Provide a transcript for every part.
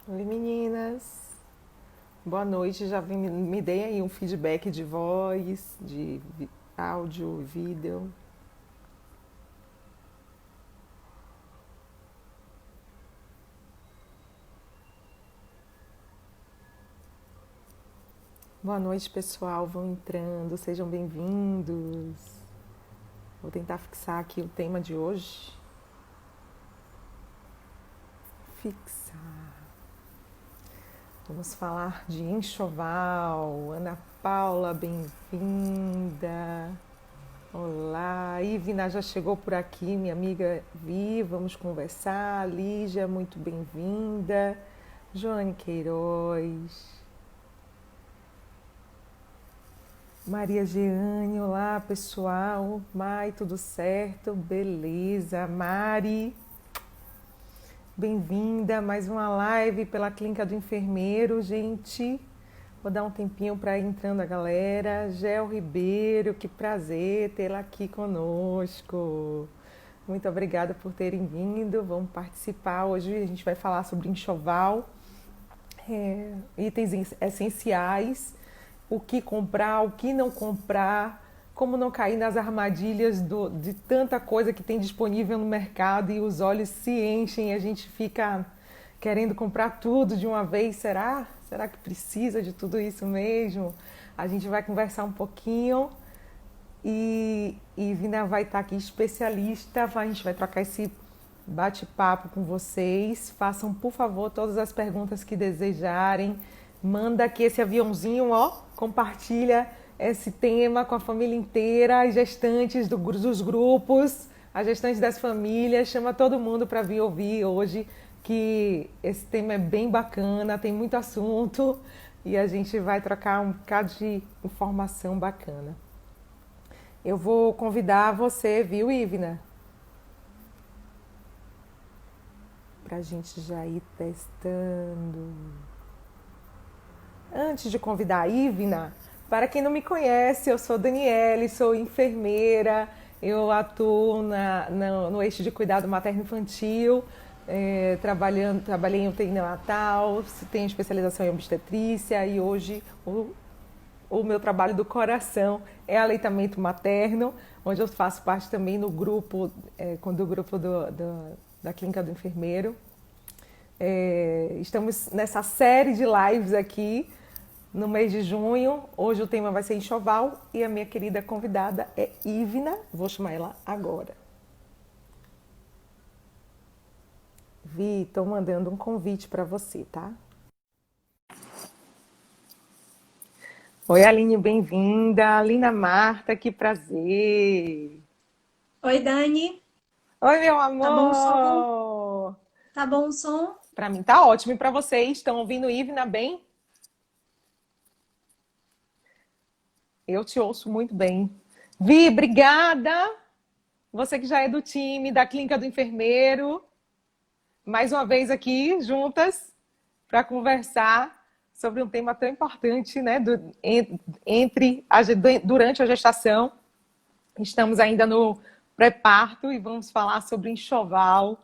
Oi, meninas. Boa noite. Já me deem aí um feedback de voz, de áudio, vídeo. Boa noite, pessoal. Vão entrando, sejam bem-vindos. Vou tentar fixar aqui o tema de hoje. Fixar. Vamos falar de enxoval. Ana Paula, bem-vinda. Olá, Ivina já chegou por aqui, minha amiga Vi, vamos conversar. Lígia, muito bem-vinda. Joane Queiroz. Maria Jeane, olá pessoal. Mai, tudo certo? Beleza. Mari, bem-vinda. Mais uma live pela Clínica do Enfermeiro, gente. Vou dar um tempinho para ir entrando a galera. Gel Ribeiro, que prazer tê-la aqui conosco. Muito obrigada por terem vindo. Vamos participar. Hoje a gente vai falar sobre enxoval, itens essenciais, o que comprar, o que não comprar, como não cair nas armadilhas de tanta coisa que tem disponível no mercado e os olhos se enchem e a gente fica querendo comprar tudo de uma vez. Será? Será que precisa de tudo isso mesmo? A gente vai conversar um pouquinho e Vina vai estar aqui especialista. A gente vai trocar esse bate-papo com vocês. Façam, por favor, todas as perguntas que desejarem. Manda aqui esse aviãozinho, ó, compartilha esse tema com a família inteira, as gestantes dos grupos, as gestantes das famílias, chama todo mundo para vir ouvir hoje, que esse tema é bem bacana, tem muito assunto e a gente vai trocar um bocado de informação bacana. Eu vou convidar você, viu, Ivna? Pra gente já ir testando. Antes de convidar a Ivna, para quem não me conhece, eu sou Daniele, sou enfermeira, eu atuo no eixo de cuidado materno-infantil, trabalhei em UTI neonatal, tenho especialização em obstetrícia e hoje o meu trabalho do coração é aleitamento materno, onde eu faço parte também no grupo, do grupo da Clínica do Enfermeiro. Estamos nessa série de lives aqui no mês de junho. Hoje o tema vai ser enxoval e a minha querida convidada é Ivna. Vou chamar ela agora. Vi, estou mandando um convite para você, tá? Oi, Aline, bem-vinda. Alina Marta, que prazer. Oi, Dani. Oi, meu Tá bom o som? amor. Tá bom o som? Para mim tá ótimo. E para vocês, estão ouvindo Ivna bem? Eu te ouço muito bem. Vi, obrigada. Você que já é do time da Clínica do Enfermeiro. Mais uma vez aqui, juntas, para conversar sobre um tema tão importante, né? Durante a gestação. Estamos ainda no pré-parto e vamos falar sobre enxoval.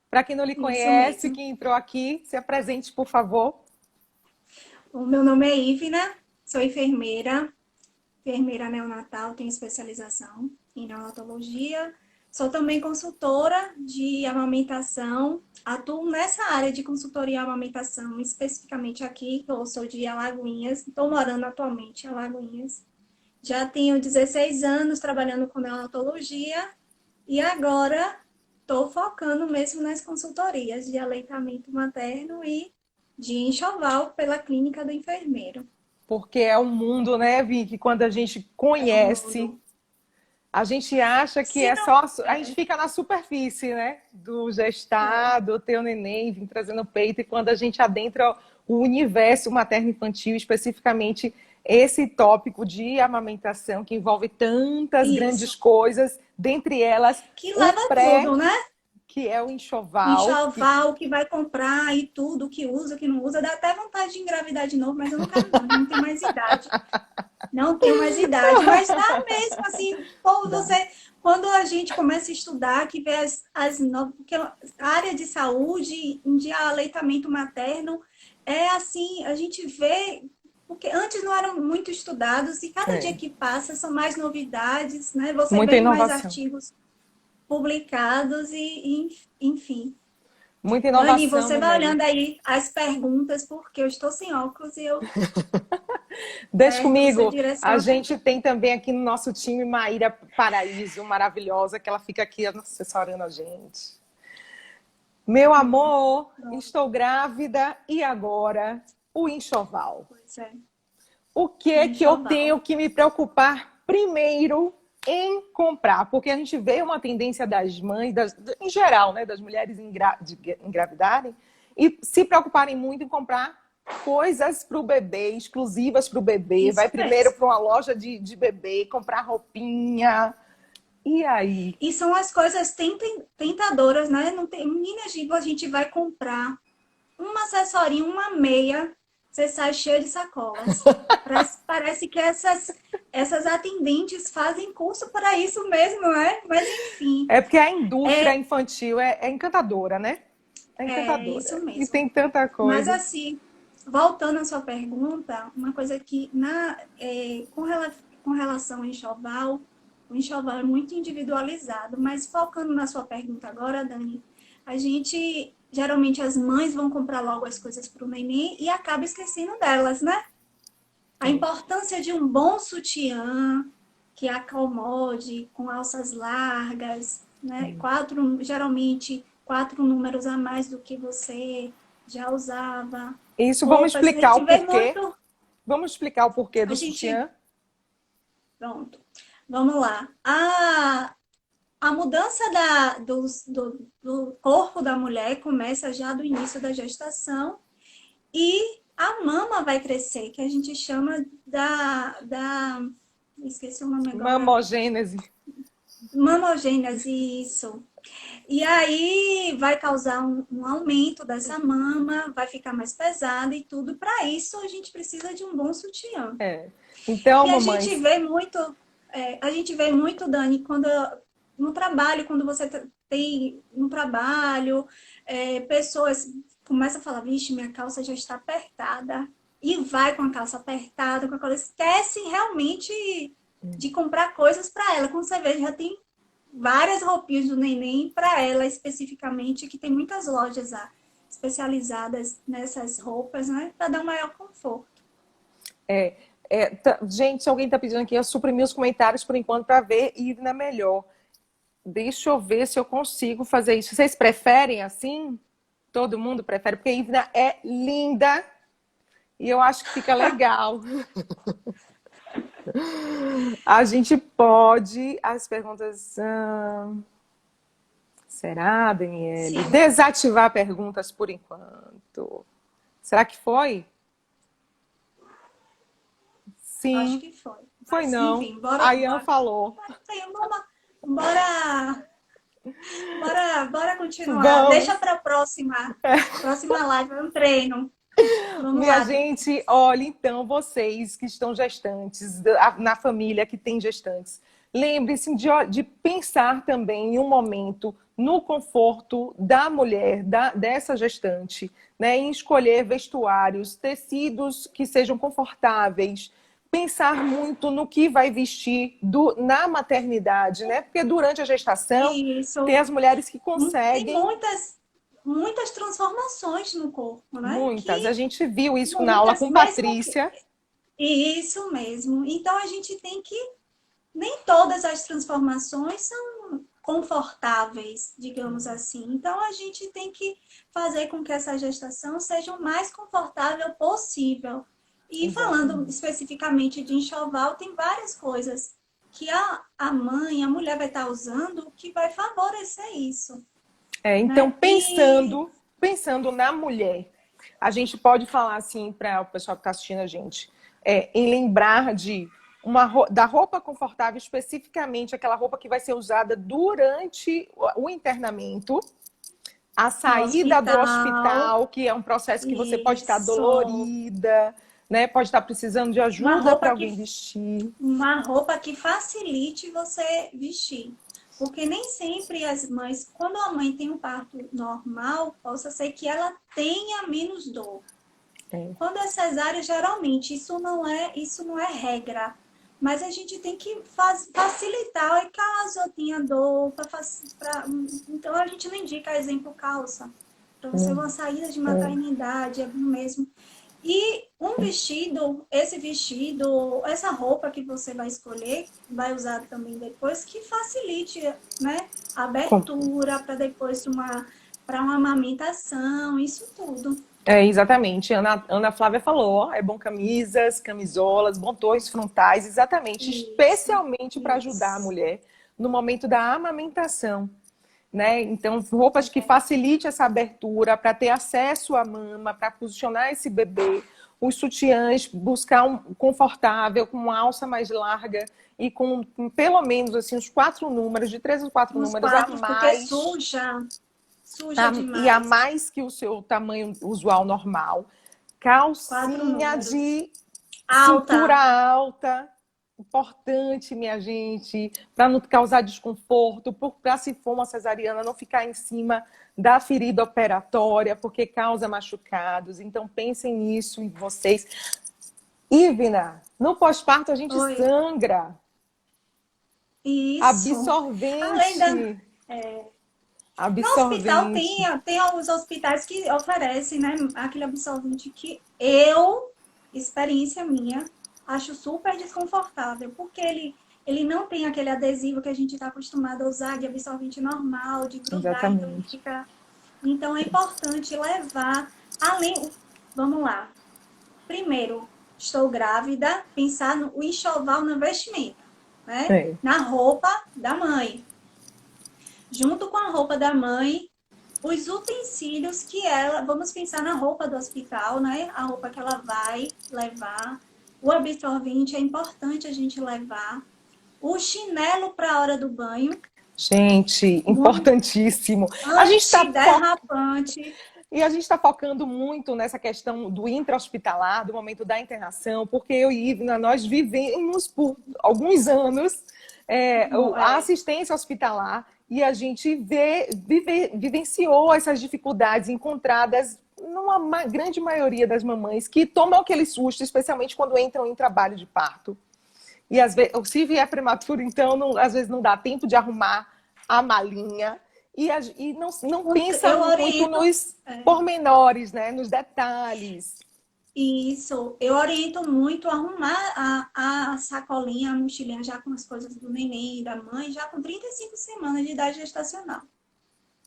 Para quem não lhe Isso conhece, mesmo. que entrou aqui, se apresente, por favor. O meu nome é Ivna, sou enfermeira neonatal, tenho especialização em neonatologia. Sou também consultora de amamentação, atuo nessa área de consultoria em amamentação, especificamente aqui, que eu sou de Alagoinhas, estou morando atualmente em Alagoinhas. Já tenho 16 anos trabalhando com neonatologia e agora estou focando mesmo nas consultorias de aleitamento materno e de enxoval pela clínica do enfermeiro. Porque é um mundo, né, Vi, que quando a gente É o conhece, mundo. a gente acha que Se é não, só. A gente é, fica na superfície, né? Do é, gestado, ter o neném, vir trazendo o peito, e quando a gente adentra o universo materno-infantil, especificamente esse tópico de amamentação, que envolve tantas grandes isso. coisas, dentre elas Que o leva tudo, pré, né? que é o enxoval, que Enxoval, o que vai comprar e tudo, o que usa, o que não usa. Dá até vontade de engravidar de novo, mas eu não quero não, já não tenho mais idade. Não tenho mais idade, mas tá mesmo assim, pô, você, quando a gente começa a estudar, que vê porque a área de saúde, de aleitamento materno, é assim, a gente vê, porque antes não eram muito estudados e cada dia É, que passa são mais novidades, né? Você muita vê mais inovação. artigos publicados enfim. Muita Dani, inovação você no vai meio. olhando aí as perguntas, porque eu estou sem óculos e eu, Deixa certo, você comigo. A direciona. gente tem também aqui no nosso time Maíra Paraíso, maravilhosa, que ela fica aqui assessorando a gente. Meu amor, Pronto, estou grávida e agora o enxoval. pois é. O que O é que eu enxoval. tenho que me preocupar primeiro em comprar? Porque a gente vê uma tendência das mães, em geral, né, das mulheres de engravidarem e se preocuparem muito em comprar coisas para o bebê, exclusivas para o bebê. Vai Isso primeiro mesmo. para uma loja de bebê, comprar roupinha. E aí? E são as coisas tentadoras, né? Não tem, menina, a gente vai comprar um acessorinho, uma meia, você sai cheio de sacolas. Parece que essas atendentes fazem curso para isso mesmo, né? Mas enfim, É porque a indústria é, infantil é encantadora, né? É é isso encantadora. E mesmo. tem tanta Mas coisa. assim, voltando à sua pergunta, uma coisa que com relação ao enxoval, o enxoval é muito individualizado, mas focando na sua pergunta agora, Dani, a gente, geralmente as mães vão comprar logo as coisas para o neném e acaba esquecendo delas, né? A É. importância de um bom sutiã que acomode com alças largas, né? Geralmente quatro números a mais do que você já usava. Isso, vamos Roupas, a explicar gente o vê porquê. muito. Vamos explicar o porquê A do gente. sutiã? Pronto. Vamos lá. A mudança do corpo da mulher começa já do início da gestação e a mama vai crescer, que a gente chama esqueci o nome agora. Mamogênese. Mamogênese, isso. E aí vai causar um aumento dessa mama, vai ficar mais pesada e tudo. Para isso, a gente precisa de um bom sutiã. É. Então, E mamães, a gente vê muito, Dani, no trabalho, quando você tem no trabalho, pessoas começam a falar, vixe, minha calça já está apertada. E vai com a calça apertada, com a coisa, esquecem realmente de comprar coisas para ela. Quando você vê, já tem várias roupinhas do neném para ela especificamente, que tem muitas lojas especializadas nessas roupas, né? Para dar um maior conforto. gente, se alguém está pedindo aqui, eu suprimi os comentários por enquanto para ver e ir na melhor. Deixa eu ver se eu consigo fazer isso. Vocês preferem assim? Todo mundo prefere, porque a Ivna é linda e eu acho que fica legal. A gente pode. As perguntas são. Será, Daniele? Sim, Desativar perguntas por enquanto. Será que foi? acho Sim, que foi. foi Mas, não. enfim, A Ian falou. bora, bora continuar. Deixa Vamos. para próxima live, é um treino. Vamos Minha lá. gente, olha, então, vocês que estão gestantes, na família que tem gestantes, lembre-se de pensar também em um momento no conforto da mulher, dessa gestante, né? Em escolher vestuários, tecidos que sejam confortáveis, pensar muito no que vai vestir na maternidade, né? Porque durante a gestação tem Isso. as mulheres que Tem conseguem muitas transformações no corpo, né? muitas. A Que gente viu isso na aula muitas, com mesmo que. Patrícia. Isso mesmo. Então a gente tem que. Nem todas as transformações são confortáveis, digamos assim. Então a gente tem que fazer com que essa gestação seja o mais confortável possível. E falando Exatamente. especificamente de enxoval, tem várias coisas que a mãe, a mulher vai estar usando que vai favorecer isso, Então, né? pensando na mulher, a gente pode falar assim para o pessoal que está assistindo a gente, em lembrar da roupa confortável, especificamente aquela roupa que vai ser usada durante o internamento, a No saída do hospital, hospital, que é um processo que você pode estar isso, dolorida, né? Pode estar precisando de Uma ajuda para roupa alguém que vestir. uma roupa que facilite você vestir. Porque nem sempre as mães, quando a mãe tem um parto normal, possa ser que ela tenha menos dor. É. Quando é cesárea, geralmente, isso não é regra. Mas a gente tem que facilitar, e caso eu tenha dor, então a gente não indica, exemplo, calça. Para você uma saída de É. maternidade, é bom mesmo. E um vestido, esse vestido, essa roupa que você vai escolher, vai usar também depois, que facilite, né, a abertura para depois para uma amamentação, isso tudo. É, exatamente. Ana Flávia falou, ó, é bom camisas, camisolas, botões frontais, exatamente, Isso, especialmente para ajudar a isso. mulher no momento da amamentação, né? Então, roupas que É, facilite essa abertura para ter acesso à mama, para posicionar esse bebê, os sutiãs, buscar um confortável, com uma alça mais larga e com pelo menos assim uns 4 números, de 3 ou 4 uns números a quatro, porque mais suja e a demais. mais que o seu tamanho usual normal. Quatro Calcinha números. de cintura Alta. alta, importante, minha gente, para não causar desconforto, para se for uma cesariana não ficar em cima da ferida operatória, porque causa machucados. Então pensem nisso em vocês. Ivna, no pós-parto a gente Oi. sangra. Isso. Além da, Absorvente. no hospital Absorvente. tem alguns hospitais que oferecem, né, aquele absorvente que eu, experiência minha, acho super desconfortável, porque ele não tem aquele adesivo que a gente está acostumado a usar de absorvente normal, de grudar, então ele Exatamente. fica. Então é importante levar, além, vamos lá. Primeiro, estou grávida, pensar no enxoval no vestimenta, né? É. Na roupa da mãe. Junto com a roupa da mãe, os utensílios que ela, vamos pensar na roupa do hospital, né? A roupa que ela vai levar. O absorvente é importante a gente levar. O chinelo para a hora do banho, Gente, muito importantíssimo. A gente está antiderrapante. E a gente está focando muito nessa questão do intra-hospitalar, do momento da internação, porque eu e Ivna, nós vivemos por alguns anos a É, assistência hospitalar e a gente vivenciou essas dificuldades encontradas numa grande maioria das mamães que tomam aquele susto, especialmente quando entram em trabalho de parto. E às vezes, se vier prematuro, então, às vezes não dá tempo de arrumar a malinha e não pensa eu muito oriento. nos É, pormenores, né? Nos detalhes. Isso, eu oriento muito a arrumar a sacolinha, a mochilinha já com as coisas do neném e da mãe, já com 35 semanas de idade gestacional.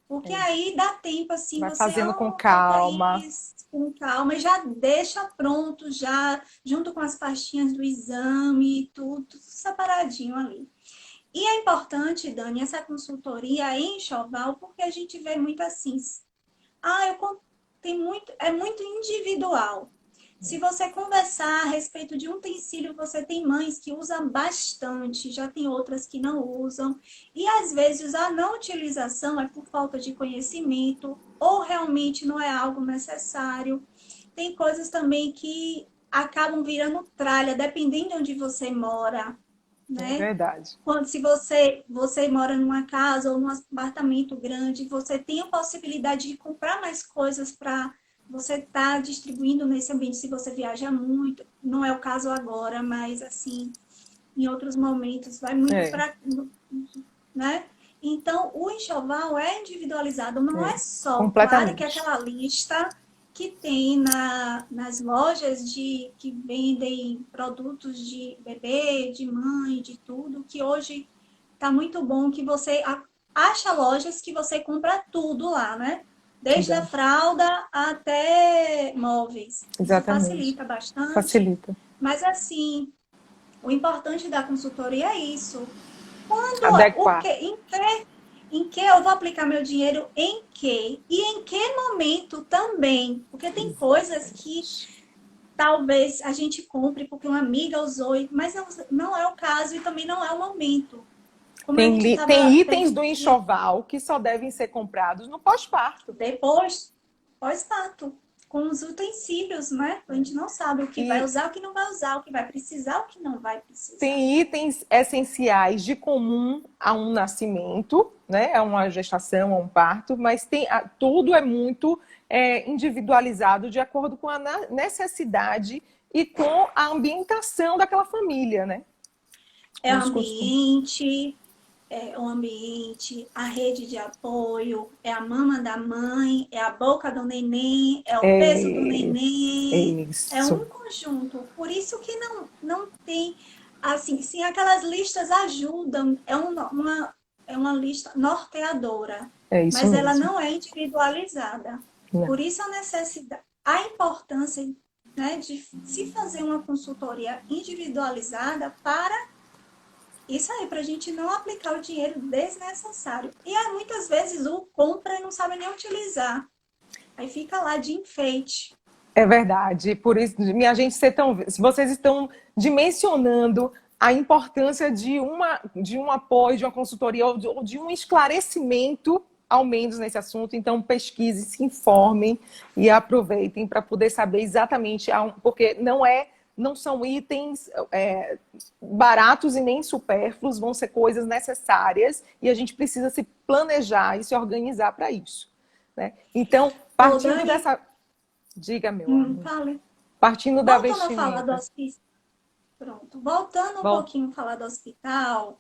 Porque aí dá tempo, assim, Vai você, fazendo com bota calma. isso com calma, e já deixa pronto, já, junto com as pastinhas do exame, tudo separadinho ali. E é importante, Dani, essa consultoria em enxoval, porque a gente vê muito assim, tem muito, é muito individual. Se você conversar a respeito de um utensílio, você tem mães que usam bastante, já tem outras que não usam. E às vezes a não utilização é por falta de conhecimento ou realmente não é algo necessário. Tem coisas também que acabam virando tralha, dependendo de onde você mora, É né? verdade. Se você mora numa casa ou num apartamento grande, você tem a possibilidade de comprar mais coisas para você estar distribuindo nesse ambiente. Se você viaja muito, não é o caso agora, mas assim, em outros momentos, vai muito É, para, né? Então, o enxoval é individualizado, não é só, claro que é completamente. aquela lista que tem nas lojas que vendem produtos de bebê, de mãe, de tudo, que hoje tá muito bom que você acha lojas que você compra tudo lá, né? Desde a Exato. fralda até móveis. Isso Exatamente. facilita bastante, Facilita. mas assim, o importante da consultoria é isso. Adequar. Em que eu vou aplicar meu dinheiro em quê? E em que momento também? Porque tem coisas que Exatamente. talvez a gente compre porque uma amiga usou, mas não é o caso e também não é o momento. Como a gente Tem estava itens do enxoval que só devem ser comprados no pós-parto. depois, pós-parto. com os utensílios, né? A gente não sabe o que vai E usar, o que não vai usar, o que vai precisar, o que não vai precisar. tem itens essenciais de comum a um nascimento, né? A uma gestação, a um parto, mas tudo é muito individualizado de acordo com a necessidade e com a ambientação daquela família, né? É Com os costumes. o ambiente, a rede de apoio, é a mama da mãe, é a boca do neném, é o peso do É, é neném, é isso. um conjunto. Por isso que não tem, assim, sim, aquelas listas ajudam, é uma lista norteadora, É isso mas ela mesmo. não é individualizada. Não. Por isso a necessidade, a importância, né, de se fazer uma consultoria individualizada para isso aí, para a gente não aplicar o dinheiro desnecessário. E aí, muitas vezes o compra e não sabe nem utilizar. Aí fica lá de enfeite. É verdade. Por isso, minha gente, vocês estão dimensionando a importância de um apoio, de uma consultoria ou de um esclarecimento, ao menos nesse assunto. Então, pesquisem, se informem e aproveitem para poder saber exatamente, porque não são itens baratos e nem supérfluos, vão ser coisas necessárias e a gente precisa se planejar e se organizar para isso, né? Então, Ô, partindo Dani, dessa. Diga, meu amor. fale. Partindo da Voltando a falar do vestimenta. hospital. Pronto. Voltando um Bom, pouquinho a falar do hospital,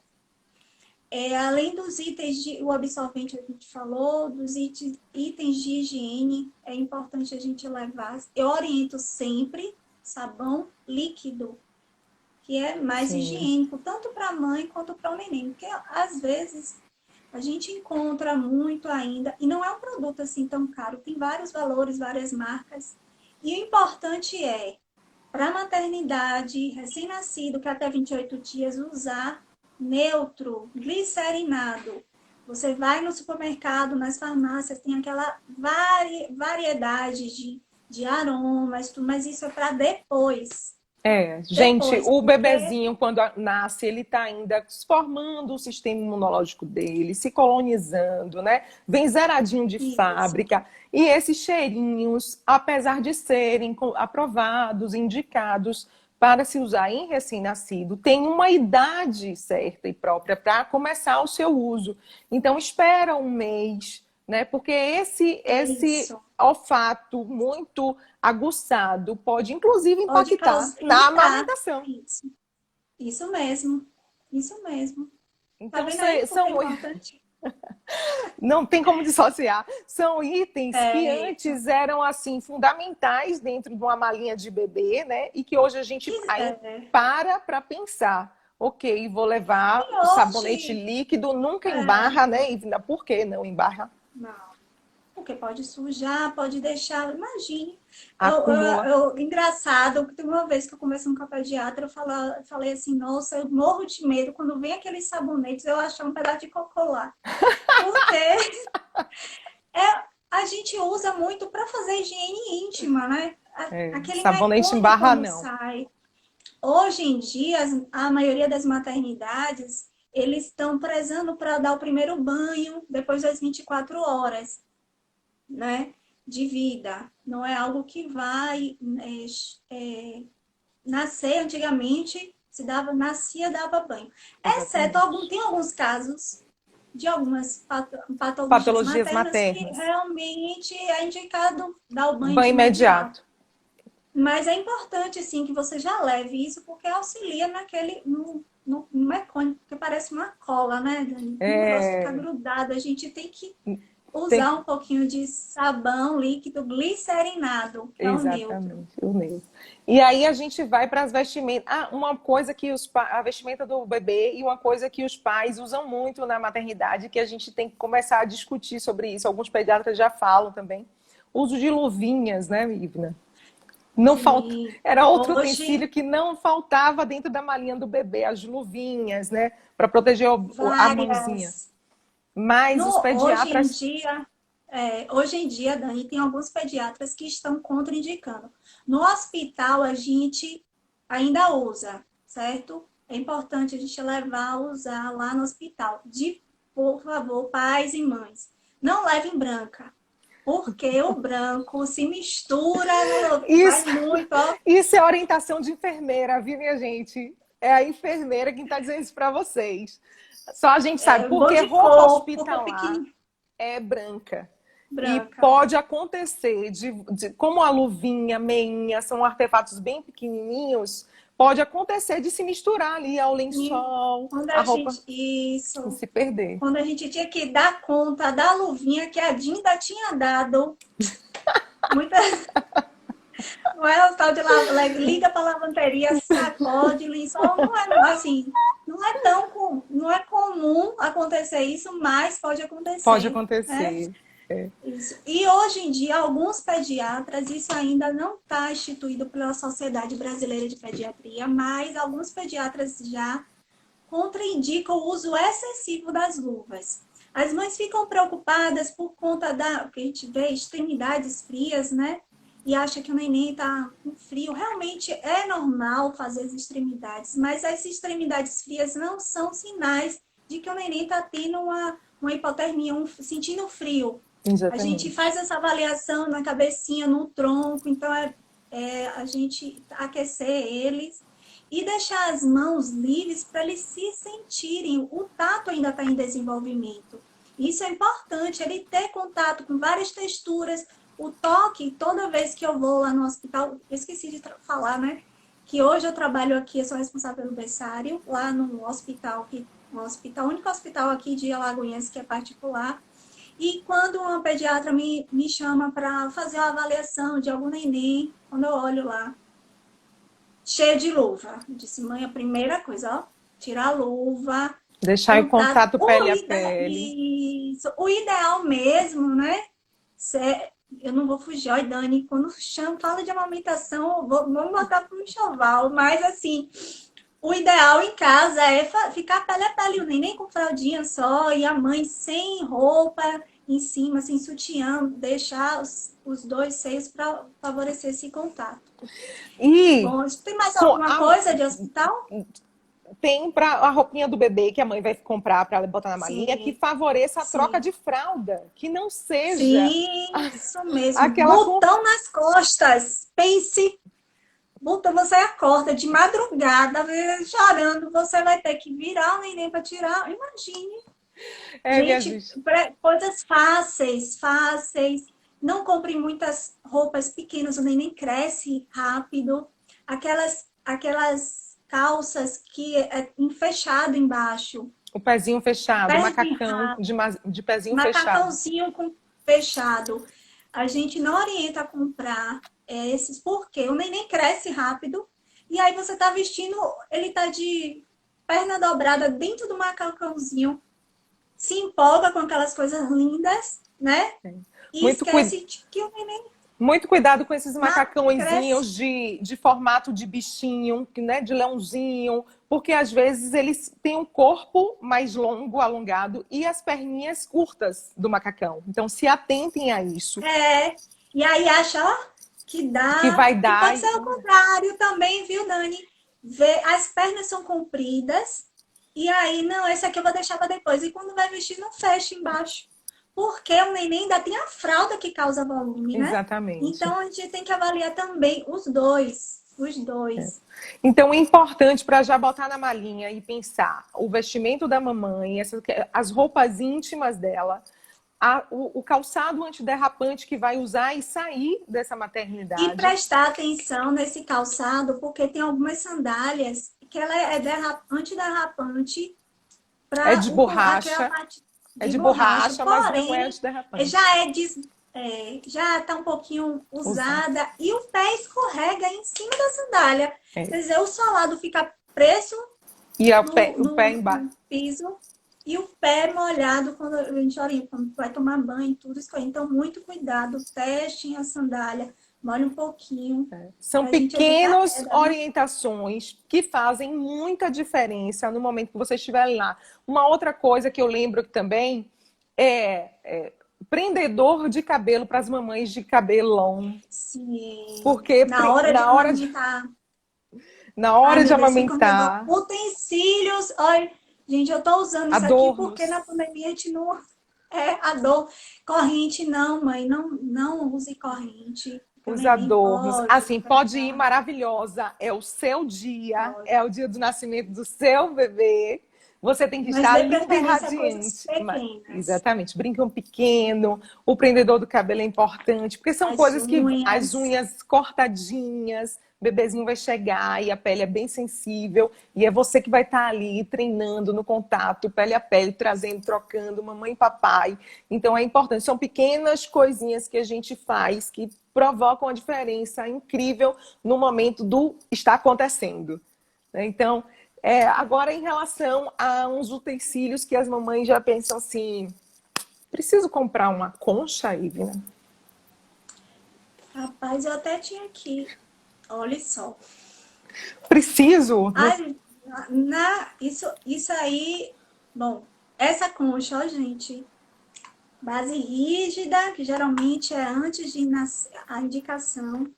além dos itens o absorvente a gente falou, dos itens de higiene, é importante a gente levar. Eu oriento sempre sabão líquido, que é mais sim. higiênico, tanto para a mãe quanto para o neném. Porque às vezes a gente encontra muito ainda, e não é um produto assim tão caro, tem vários valores, várias marcas. E o importante é, para maternidade, recém-nascido, que até 28 dias, usar neutro, glicerinado. Você vai no supermercado, nas farmácias, tem aquela variedade de aromas, mas isso é para depois. Gente, o Porque bebezinho, quando nasce, ele está ainda formando o sistema imunológico dele, se colonizando, né? Vem zeradinho de isso, fábrica. E esses cheirinhos, apesar de serem aprovados, indicados para se usar em recém-nascido, tem uma idade certa e própria para começar o seu uso. Então, espera um mês, né? Porque é esse isso. olfato muito aguçado pode, inclusive, Pode impactar causar, na irritar. amamentação. Isso mesmo. Isso mesmo. Tá Então, vendo aí porque é são, importante? não tem como dissociar. São itens que É isso. antes eram assim fundamentais dentro de uma malinha de bebê, né? E que hoje a gente aí É, para pensar. Ok, vou levar e o sabonete hoje, líquido, nunca é, embarra, né, Ivna? Por que não embarra? não. Porque pode sujar, pode deixar. Imagine. Acumula. Engraçado, que tem uma vez que eu conversando com a pediatra, falei assim: nossa, eu morro de medo quando vem aqueles sabonetes, eu achar um pedaço de cocô lá. Porque a gente usa muito para fazer higiene íntima, né? Aquele Sabonete mecônio embarra, quando não. sai. Hoje em dia, a maioria das maternidades, eles estão prezando para dar o primeiro banho depois das 24 horas, né, de vida. Não é algo que vai nascer antigamente, se dava, nascia, dava banho. Exceto Exatamente. tem alguns casos de algumas patologias Patologias maternas que maternas. realmente é indicado dar o banho de Banho imediato. imediato. Mas é importante, sim, que você já leve isso, porque auxilia no mecânico, que parece uma cola, né, Dani? O negócio fica É, grudado. A gente tem que tem usar um pouquinho de sabão líquido glicerinado, que é o neutro. exatamente, o mesmo. E aí a gente vai para as vestimentas. Uma coisa que a vestimenta do bebê e uma coisa que os pais usam muito na maternidade, que a gente tem que começar a discutir sobre isso. Alguns pediatras já falam também. O uso de luvinhas, né, Ivna? Não falta, Sim. era outro Hoje, utensílio que não faltava dentro da malinha do bebê, as luvinhas, né, para proteger a mãozinha. várias. Mas os Hoje em pediatras, dia, hoje em dia, Dani, tem alguns pediatras que estão contraindicando. No hospital, a gente ainda usa, certo? É importante a gente levar a usar lá no hospital. Por favor, pais e mães, não levem branca. Porque o branco se mistura, Isso, faz muito, ó. isso é orientação de enfermeira, viu, minha gente? É a enfermeira quem está dizendo isso para vocês. Só a gente sabe, É bom porque de roupa cor, porque hospitalar pequenininha, é branca. E branca. pode acontecer, como a luvinha, meinha, são artefatos bem pequenininhos, pode acontecer de se misturar ali ao E lençol, quando a a roupa gente, isso, se perder. quando a gente tinha que dar conta da luvinha que a Dinda tinha dado, muita, não é o tal de liga para lavanderia, sacode, lençol, não é assim, não é comum acontecer isso, mas pode Pode acontecer, né? acontecer. É. Isso. E hoje em dia, alguns pediatras, isso ainda não está instituído pela Sociedade Brasileira de Pediatria, mas alguns pediatras já contraindicam o uso excessivo das luvas. As mães ficam preocupadas por conta da, que a gente vê, extremidades frias, né? E acha que o neném está com frio. Realmente é normal fazer as extremidades, mas as extremidades frias não são sinais de que o neném está tendo uma hipotermia, sentindo frio. A gente Exatamente. faz essa avaliação na cabecinha, no tronco, então a gente aquecer eles e deixar as mãos livres para eles se sentirem. O tato ainda está em desenvolvimento. Isso é importante, ele ter contato com várias texturas. O toque, toda vez que eu vou lá no hospital, eu esqueci de falar, né? Que hoje eu trabalho aqui, eu sou responsável pelo berçário, lá no hospital, o único hospital aqui de Alagoinhas que é particular. E quando uma pediatra me chama para fazer uma avaliação de algum neném, quando eu olho lá, cheia de luva. Eu disse, mãe, a primeira coisa, ó, tirar a luva, Deixar em contato. contato pele a pele. O ideal mesmo, né? Eu não vou fugir, ó, Dani, quando fala de amamentação, vamos botar para um enxoval, mas assim, o ideal em casa é ficar pele a pele, o neném com fraldinha só e a mãe sem roupa em cima, sem sutiã, deixar os dois seios para favorecer esse contato. E Bom, tem mais alguma coisa de hospital? tem para a roupinha do bebê que a mãe vai comprar para botar na malinha que Sim, favoreça a troca sim. de fralda, que não seja Sim, isso mesmo. aquela Botão nas costas. Pense, botão, você acorda de madrugada chorando, você vai ter que virar o neném para tirar. Imagine. minha Gente, gente. coisas fáceis, fáceis. Não compre muitas roupas pequenas, o neném cresce rápido. Aquelas calças que é fechado embaixo. O pezinho fechado, Pés de macacão de pezinho fechado. macacãozinho fechado. A gente não orienta a comprar esses, porque o neném cresce rápido. E aí você tá vestindo, ele tá de perna dobrada dentro do macacãozinho, se empolga com aquelas coisas lindas, né? E Muito, esquece de que o neném muito cuidado com esses cresce. macacãozinhos de formato de bichinho, né, de leãozinho, porque às vezes eles têm um corpo mais longo, alongado, e as perninhas curtas do macacão. Então se atentem a isso. E aí acha, ó, que Que dá. vai E dar. pode ser o contrário também, viu, Dani? As pernas são compridas, e aí, não, esse aqui eu vou deixar para depois. E quando vai vestir, não fecha embaixo. Porque o neném ainda tem a fralda que causa volume, né? Exatamente. Então, a gente tem que avaliar também os dois. Os dois. Então, é importante para já botar na malinha e pensar o vestimento da mamãe, as roupas íntimas dela, o calçado antiderrapante que vai usar e sair dessa maternidade. E prestar atenção nesse calçado, porque tem algumas sandálias que ela é antiderrapante. É de borracha. É de borracha, mas não é antiderrapante. Já está um pouquinho usada e o pé escorrega em cima da sandália. Quer dizer, o solado fica preso e o pé embaixo. No piso e o pé molhado quando a gente orienta, quando vai tomar banho e tudo isso. Então, muito cuidado, testem a sandália, molhe um pouquinho. São pequenas orientações que fazem muita diferença no momento que você estiver lá. Uma outra coisa que eu lembro que também é prendedor de cabelo para as mamães de cabelão. Sim. Porque na hora de amamentar. Utensílios. Olha, gente, eu tô usando isso aqui porque na pandemia a gente não A dor. Corrente, não, mãe, não use corrente. Porque o Os neném adornos, pode assim, pode ir pegar, maravilhosa. É o seu dia, pode. é o dia do nascimento do seu bebê. Você tem que Mas estar dê linda e preferência a coisas radiante. pequenas. Exatamente. Brinquedo pequeno, o prendedor do cabelo é importante, porque são As coisas que as unhas. unhas cortadinhas, o bebezinho vai chegar e a pele é bem sensível, e é você que vai estar ali treinando no contato, pele a pele, trazendo, trocando, mamãe e papai. Então é importante. São pequenas coisinhas que a gente faz que provocam a diferença incrível no momento do está acontecendo. Então, agora em relação a uns utensílios que as mamães já pensam assim, preciso comprar uma concha, Ivna? Rapaz, eu até tinha aqui. Olha só. Preciso? Ai, isso aí. Bom, essa concha, ó, gente. Base rígida, que geralmente é antes de nascer a indicação.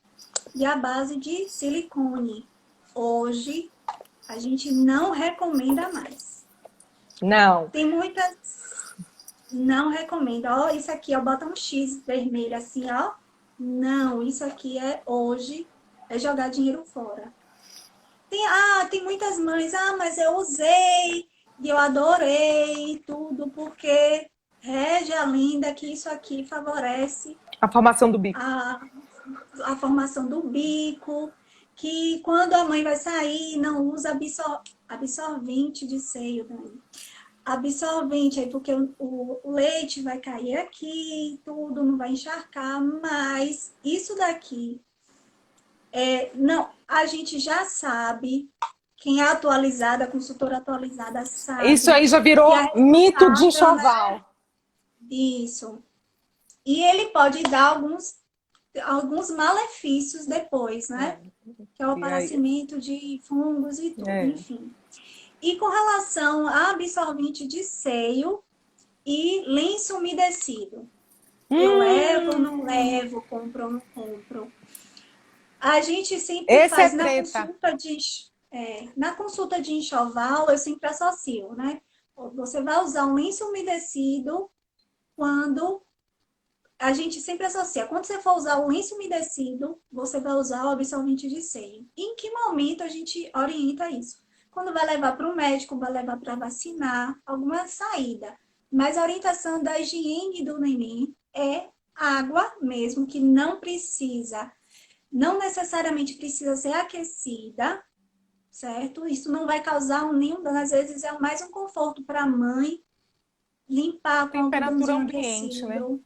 E a base de silicone. Hoje, a gente não recomenda mais. Não. Tem muitas. Não recomendo. Ó, isso aqui, ó, bota um X vermelho assim, ó. Não, isso aqui hoje é jogar dinheiro fora. Tem muitas mães, mas eu usei e eu adorei tudo, porque rege a lenda que isso aqui favorece A formação do bico. a, a formação do bico, que quando a mãe vai sair, não usa absorvente de seio, Dani. Absorvente, aí porque o leite vai cair aqui, tudo não vai encharcar, mas isso daqui, não, a gente já sabe, quem é atualizada, a consultora atualizada Isso sabe aí já que é virou mito de responsável, né? enxoval. Isso. E ele pode dar alguns malefícios depois, né? Que é o E aí? aparecimento de fungos e tudo, É. enfim. E com relação a absorvente de seio e lenço umedecido, eu levo ou não Hum, levo, compro ou não compro. A gente sempre esse é faz treta. na consulta de enxoval, eu sempre associo, né? Você vai usar um lenço umedecido quando a gente sempre associa. Quando você for usar o lenço umedecido, você vai usar o absorvente de seio. Em que momento a gente orienta isso? Quando vai levar para o médico, vai levar para vacinar, alguma saída. Mas a orientação da higiene do neném é água mesmo, que não necessariamente precisa ser aquecida, certo? Isso não vai causar nenhum dano, às vezes é mais um conforto para a mãe limpar com Temperatura algodãozinho ambiente, né? aquecido,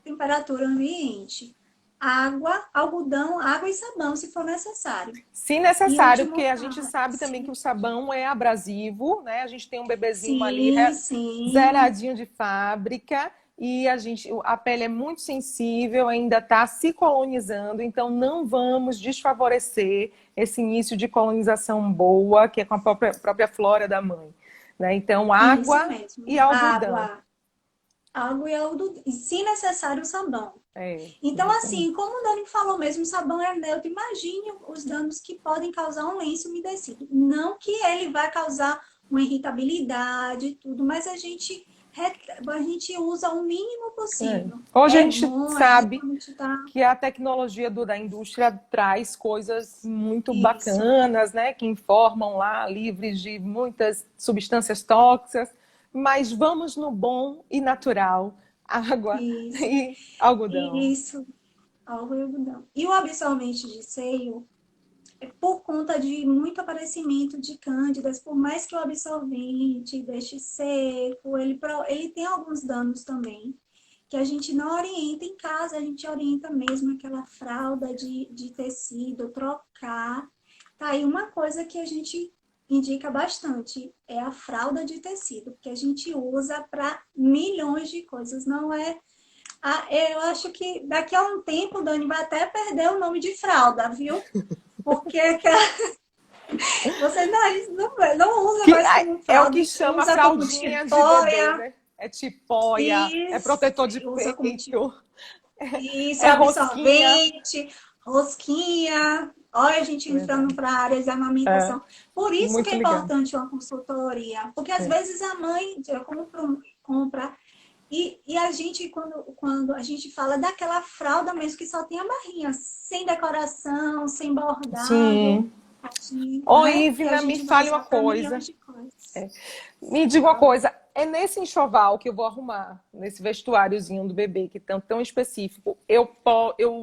temperatura ambiente. Água, algodão, água e sabão, se for necessário. Se E necessário, porque último a gente passo, sabe também que o sabão é abrasivo, né? A gente tem um bebezinho ali sim, sim, zeradinho de fábrica e a pele é muito sensível, ainda está se colonizando, então não vamos desfavorecer esse início de colonização boa, que é com a própria flora da mãe. Né? Então, isso água mesmo. e algodão. Água e algodão, e se necessário, sabão. É, Então, exatamente. assim, como o Dani falou mesmo, o sabão é neutro. Imagine os danos que podem causar um lenço umedecido. Não que ele vai causar uma irritabilidade e tudo, mas a gente usa o mínimo É. possível. Hoje a É gente bom, sabe quando a gente tá. que a tecnologia da indústria traz coisas muito Isso, bacanas, né? Que informam lá, livres de muitas substâncias tóxicas, mas vamos no bom e natural, água isso, e algodão. isso. Álcool e algodão. E o absorvente de seio, por conta de muito aparecimento de cândidas, por mais que o absorvente deixe seco, ele tem alguns danos também, que a gente não orienta em casa, a gente orienta mesmo aquela fralda de tecido, trocar. Tá aí uma coisa que a gente indica bastante, é a fralda de tecido, que a gente usa para milhões de coisas, não é eu acho que daqui a um tempo, Dani, vai até perder o nome de fralda, viu? Porque você não usa Que mais como é o fralda, que chama usa como fraldinha de bebê, tipóia, né? É tipóia, é isso, protetor de usa como peito, isso, é rosquinha. absorvente, rosquinha. Olha, a gente entrando Verdade. para a área de É, amamentação. Por isso que muito é legal. importante uma consultoria, porque às É. vezes a mãe compra E a gente, quando a gente fala daquela fralda mesmo que só tem a barrinha, sem decoração, sem bordado, Sim. Ô, né? Que a Ivna, me gente vai fale uma usar para coisa. milhões de coisas. Me diga uma coisa, é nesse enxoval que eu vou arrumar, nesse vestuáriozinho do bebê, que é tão específico, eu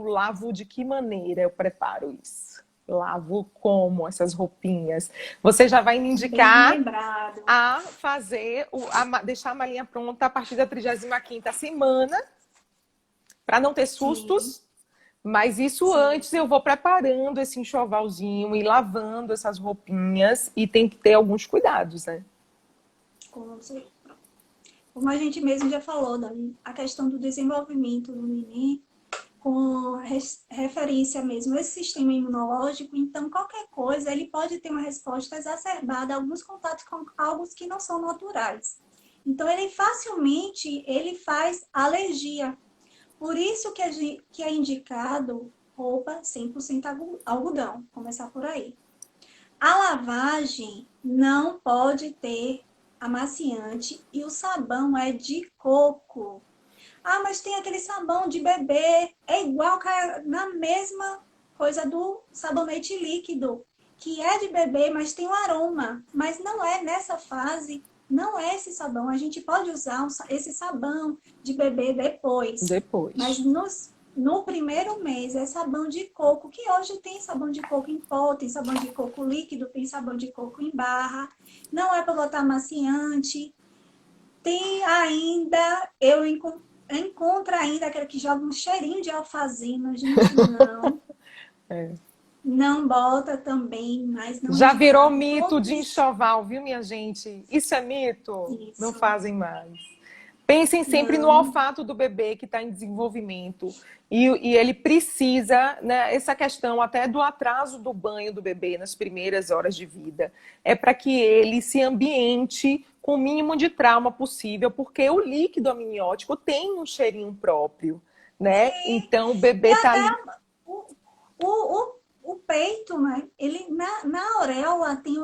lavo de que maneira eu preparo isso? Lavo como essas roupinhas? Você já vai me Bem indicar lembrado. a fazer, deixar a malinha pronta a partir da 35ª semana, para não ter Sim, sustos, mas isso sim. antes eu vou preparando esse enxovalzinho e lavando essas roupinhas e tem que ter alguns cuidados, né? Como como a gente mesmo já falou, Dani, a questão do desenvolvimento do neném, com referência mesmo a esse sistema imunológico, então qualquer coisa ele pode ter uma resposta exacerbada a alguns contatos com algo que não são naturais. Então ele facilmente ele faz alergia. Por isso que é indicado roupa 100% algodão, começar por aí. A lavagem não pode ter amaciante e o sabão é de coco. Ah, mas tem aquele sabão de bebê, é igual na mesma coisa do sabonete líquido, que é de bebê, mas tem um aroma. Mas não é nessa fase, não é esse sabão. A gente pode usar esse sabão de bebê depois, mas Depois. no primeiro mês é sabão de coco, que hoje tem sabão de coco em pó, tem sabão de coco líquido, tem sabão de coco em barra. Não é para botar amaciante. Tem ainda, encontro ainda aquele que joga um cheirinho de alfazema. Gente, não. É. Não bota também, mas não Já virou indicado. mito de Todos enxoval, viu, minha gente? Isso é mito? Não isso. fazem mais. Pensem sempre no Não. olfato do bebê que está em desenvolvimento. E ele precisa, né, essa questão até do atraso do banho do bebê nas primeiras horas de vida, é para que ele se ambiente com o mínimo de trauma possível, porque o líquido amniótico tem um cheirinho próprio, né? Então o E bebê está até ali. o, o peito, né? Ele, na auréola tem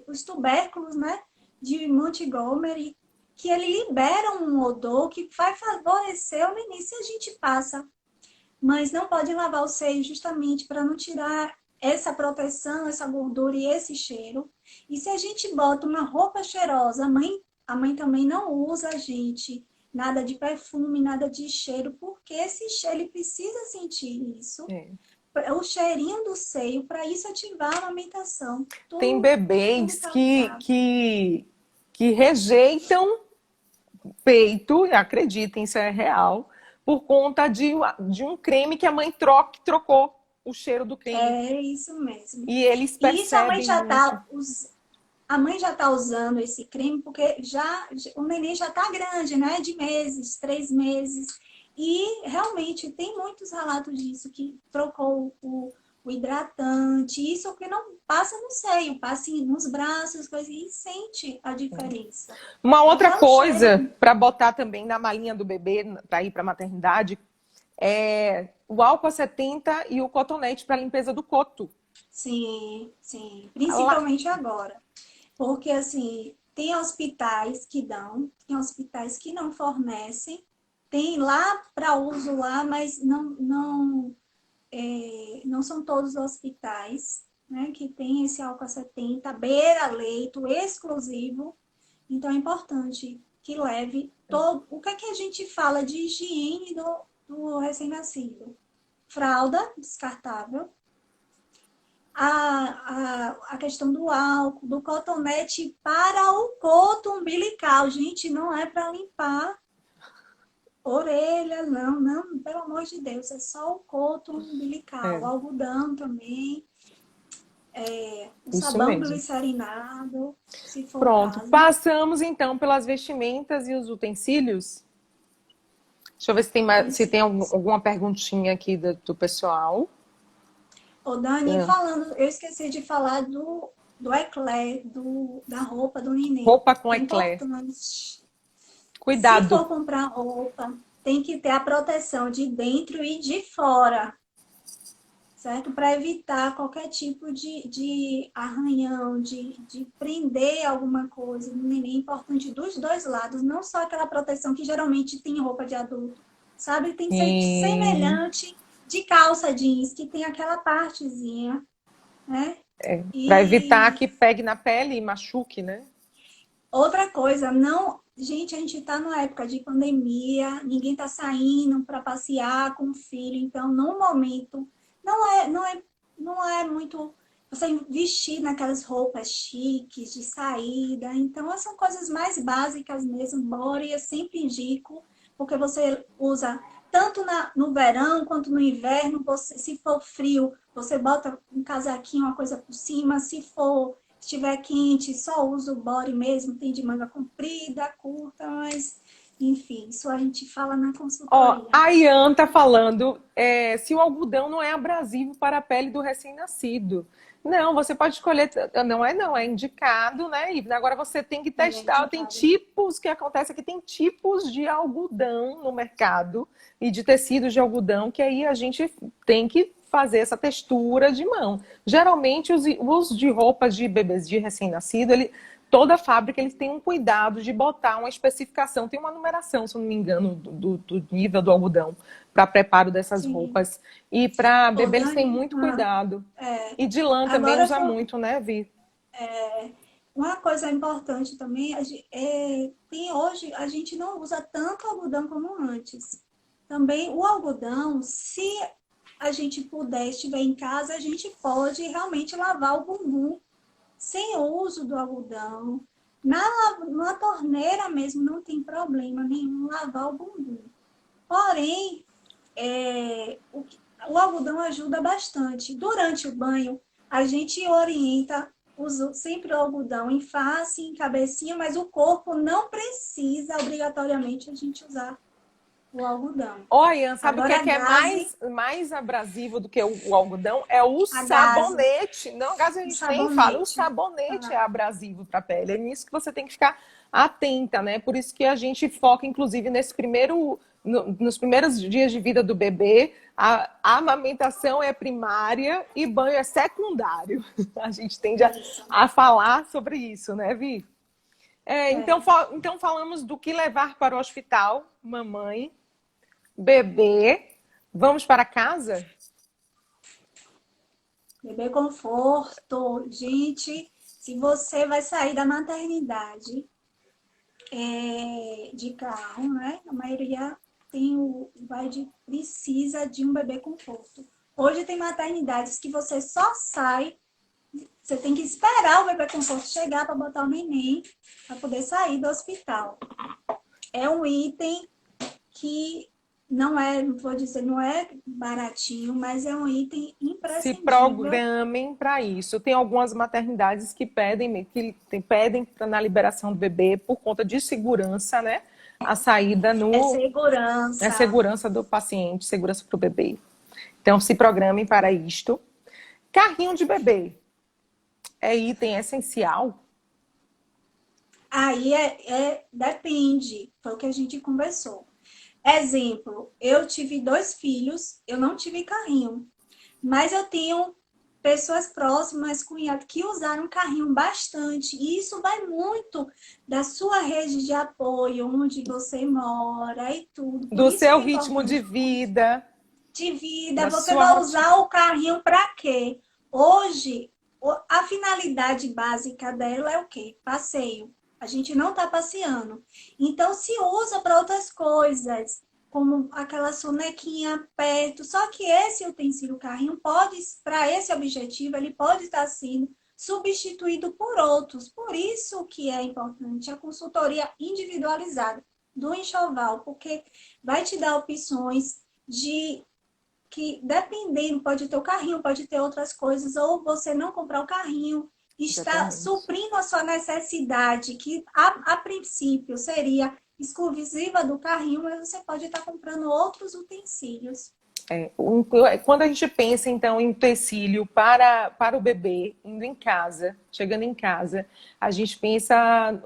os tubérculos, né? De Montgomery, que ele libera um odor que vai favorecer o início. A gente passa, mas não pode lavar o seio justamente para não tirar essa proteção, essa gordura e esse cheiro. E se a gente bota uma roupa cheirosa, a mãe também não usa, gente, nada de perfume, nada de cheiro, porque esse cheiro ele precisa sentir isso, É. o cheirinho do seio, para isso ativar a amamentação. Tem Tudo bebês tá ligado. que rejeitam peito, e acreditem, isso é real, por conta de um creme que a mãe trocou o cheiro do creme. É isso mesmo. E eles E isso percebem muito. a mãe já está usando esse creme porque o neném já está grande, né? De meses, 3 meses. E realmente tem muitos relatos disso, que trocou o hidratante, isso que não passa no seio, passa nos braços, coisas, e sente a diferença. Uma outra Até o coisa cheiro. para botar também na malinha do bebê, para ir para a maternidade, é o álcool 70 e o cotonete para limpeza do coto. Sim, sim. Lá, Principalmente agora. Porque, assim, tem hospitais que dão, tem hospitais que não fornecem, tem lá para uso lá, mas não são todos os hospitais, né, que tem esse álcool 70, beira-leito exclusivo. Então, é importante que leve todo... O que é que a gente fala de higiene do recém-nascido? Fralda descartável, a questão do álcool, do cotonete para o coto umbilical. Gente, não é para limpar orelha, não, não, pelo amor de Deus, é só o coto umbilical. O é, algodão também, o isso sabão mesmo. glicerinado, se for o Pronto, caso. passamos então pelas vestimentas e os utensílios. Deixa eu ver se tem, se tem Utensílios. alguma perguntinha aqui do pessoal. Ô, Dani, É. falando, eu esqueci de falar do eclair, da roupa do neném. Roupa com É eclair. importante. Se Cuidado. for comprar roupa, tem que ter a proteção de dentro e de fora. certo? Para evitar qualquer tipo de arranhão, de prender alguma coisa no neném. É importante dos dois lados, não só aquela proteção que geralmente tem em roupa de adulto, sabe? Tem que ser Sim. semelhante de calça jeans, que tem aquela partezinha, né? Para evitar E que pegue na pele e machuque, né? outra coisa, não. Gente, a gente está numa época de pandemia, ninguém está saindo para passear com o filho, então, no momento, não é muito você vestir naquelas roupas chiques de saída. Então, essas são coisas mais básicas mesmo, embora eu sempre indico, porque você usa tanto no verão quanto no inverno. Você, se for frio, você bota um casaquinho, uma coisa por cima. Se estiver quente, só usa o body mesmo, tem de manga comprida, curta, mas enfim, isso a gente fala na Ó, consultoria. a Ian tá falando se o algodão não é abrasivo para a pele do recém-nascido. Não, você pode escolher, não, é indicado, né? E agora você tem que É testar. Tem indicado. tipos, que acontece aqui, tem tipos de algodão no mercado e de tecidos de algodão que aí a gente tem que fazer essa textura de mão. Geralmente os de roupas de bebês de recém-nascido, toda fábrica eles têm um cuidado de botar uma especificação, tem uma numeração, se eu não me engano, do nível do algodão para preparo dessas Sim. roupas. E para Ô, bebê eles têm Dani, muito cuidado. é, E de lã também agora usa muito, né, Vi? uma coisa importante também tem hoje a gente não usa tanto algodão como antes. Também o algodão, se a gente puder, estiver em casa, a gente pode realmente lavar o bumbum sem o uso do algodão. Na torneira mesmo não tem problema nenhum lavar o bumbum. Porém, o algodão ajuda bastante. Durante o banho, a gente orienta sempre o algodão em face, em cabecinha, mas o corpo não precisa obrigatoriamente a gente usar o algodão. Ó, Ian, sabe o que Agora, a é gaze, mais abrasivo do que o algodão? É o a gaze, sabonete. Não, a gaze a o gente nem fala. O sabonete. sabonete é Ah, abrasivo para a pele. É nisso que você tem que ficar atenta, né? Por isso que a gente foca, inclusive, nos primeiros dias de vida do bebê, a amamentação é primária e banho é secundário. A gente tende isso. a falar sobre isso, né, Vi? Então, É. então falamos do que levar para o hospital, mamãe, bebê. Vamos para casa? Bebê conforto. Gente, se você vai sair da maternidade de carro, né? A maioria precisa de um bebê conforto. Hoje tem maternidades que você só sai, você tem que esperar o bebê conforto chegar para botar o neném para poder sair do hospital. É um item que não é, vou dizer, não é baratinho, mas é um item Se imprescindível. programem para isso. Tem algumas maternidades que pedem na liberação do bebê por conta de segurança, né? A saída É é segurança. segurança do paciente, segurança para o bebê. Então, se programem para isto. Carrinho de bebê é item essencial? Aí depende, foi o que a gente conversou. Exemplo, eu tive 2 filhos, eu não tive carrinho, mas eu tenho pessoas próximas, cunhados, que usaram carrinho bastante. E isso vai muito da sua rede de apoio, onde você mora e tudo. Por Do isso seu que é ritmo de importante vida, de vida, da você sua vai rotina. usar o carrinho para quê? Hoje, a finalidade básica dela é o quê? Passeio. A gente não está passeando. Então, se usa para outras coisas, como aquela sonequinha perto. Só que esse utensílio carrinho pode, para esse objetivo, ele pode estar sendo substituído por outros. Por isso que é importante a consultoria individualizada do enxoval, porque vai te dar opções de que dependendo, pode ter o carrinho, pode ter outras coisas, ou você não comprar o carrinho, está Exatamente. suprindo a sua necessidade, que a princípio seria exclusiva do carrinho, mas você pode estar comprando outros utensílios. Quando a gente pensa, então, em utensílio para o bebê, indo em casa, chegando em casa, a gente pensa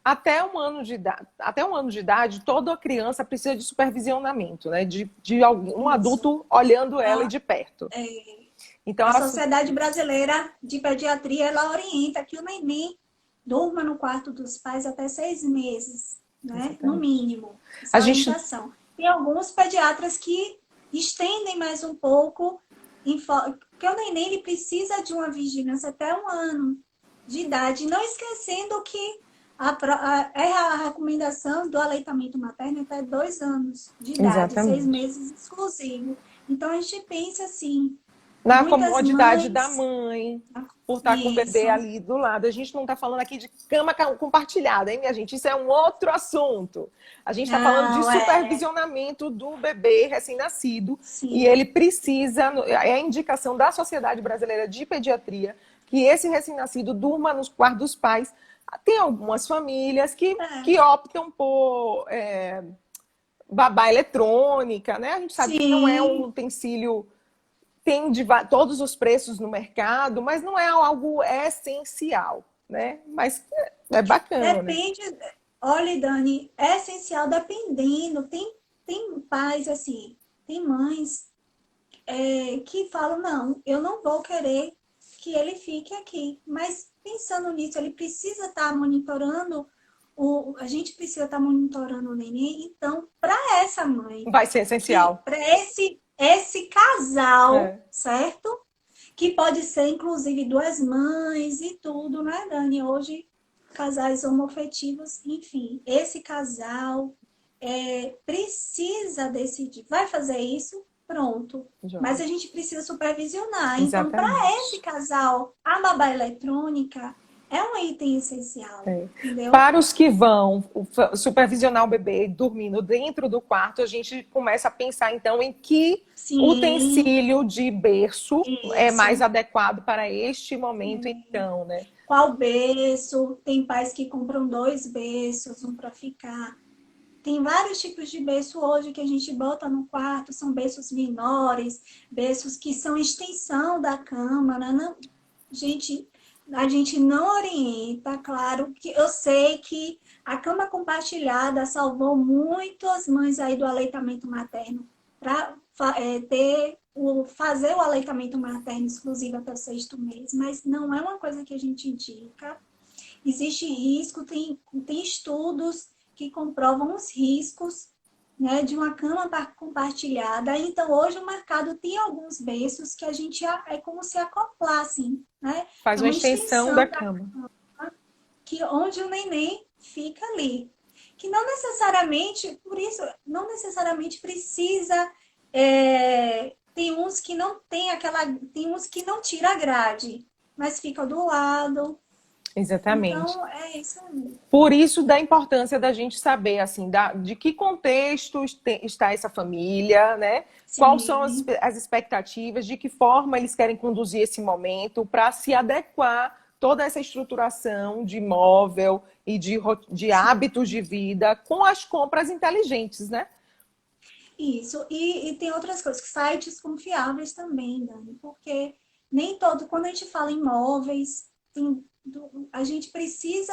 até um ano de idade, toda criança precisa de supervisionamento, né? De algum, um adulto olhando ela e A, de perto. é, Então, a assim, Sociedade Brasileira de Pediatria, ela orienta que o neném durma no quarto dos pais até 6 meses, né? No exatamente. mínimo. A Essa gente, orientação. Tem alguns pediatras que estendem mais um pouco, porque o neném ele precisa de uma vigilância até 1 ano de idade, não esquecendo que é a recomendação do aleitamento materno até 2 anos de idade, seis exatamente. meses exclusivo. Então a gente pensa assim, Na muitas comodidade da mães. mãe, por estar com o bebê Isso, ali do lado. A gente não está falando aqui de cama compartilhada, hein, minha gente? Isso é um outro assunto. A gente está falando de não, supervisionamento do bebê recém-nascido e sim, ele precisa, é a indicação da Sociedade Brasileira de Pediatria, que esse recém-nascido durma nos quartos dos pais. Tem algumas famílias que é, optam por babá eletrônica, né? A gente sabe que não é um sim, utensílio, tem todos os preços no mercado, mas não é algo essencial, né? Mas é bacana, né? depende. Olha, Dani, é essencial dependendo. Tem pais assim, tem mães que falam, não, eu não vou querer que ele fique aqui. Mas pensando nisso, ele precisa estar monitorando, a gente precisa estar monitorando o neném. Então, para essa mãe, Vai ser essencial. para esse casal, É, certo? Que pode ser, inclusive, duas mães e tudo, né, Dani? Hoje, casais homoafetivos, enfim, esse casal precisa decidir, vai fazer isso? Pronto. Mas joia. a gente precisa supervisionar. Então, para esse Exatamente. casal, a babá eletrônica é um item essencial, É. entendeu? Para os que vão supervisionar o bebê dormindo dentro do quarto, a gente começa a pensar então em que Sim, utensílio de berço é mais isso. adequado para este momento, então, né? Qual berço? Tem pais que compram 2 berços, um para ficar. Tem vários tipos de berço hoje que a gente bota no quarto, são berços menores, berços que são extensão da cama, né? Não, gente, a gente não orienta, claro, que eu sei que a cama compartilhada salvou muitas mães aí do aleitamento materno para fazer o aleitamento materno exclusivo até o 6º mês, mas não é uma coisa que a gente indica. Existe risco, tem estudos que comprovam os riscos, né, de uma cama compartilhada. Então, hoje o mercado tem alguns berços que a gente é como se acoplassem, né? Faz É uma uma extensão da extensão da cama. onde o neném fica ali. Que não necessariamente, por isso, não necessariamente precisa. Tem uns que não tem aquela. Tem uns que não tira a grade, mas fica do lado. Exatamente. Então, é isso aí. Por isso da importância da gente saber assim, de que contexto está essa família, né? Quais são Sim, as expectativas, de que forma eles querem conduzir esse momento para se adequar toda essa estruturação de imóvel e de sim. hábitos de vida com as compras inteligentes, né? Isso. E tem outras coisas, sites confiáveis também, Dani, porque nem todo, quando a gente fala em imóveis, a gente precisa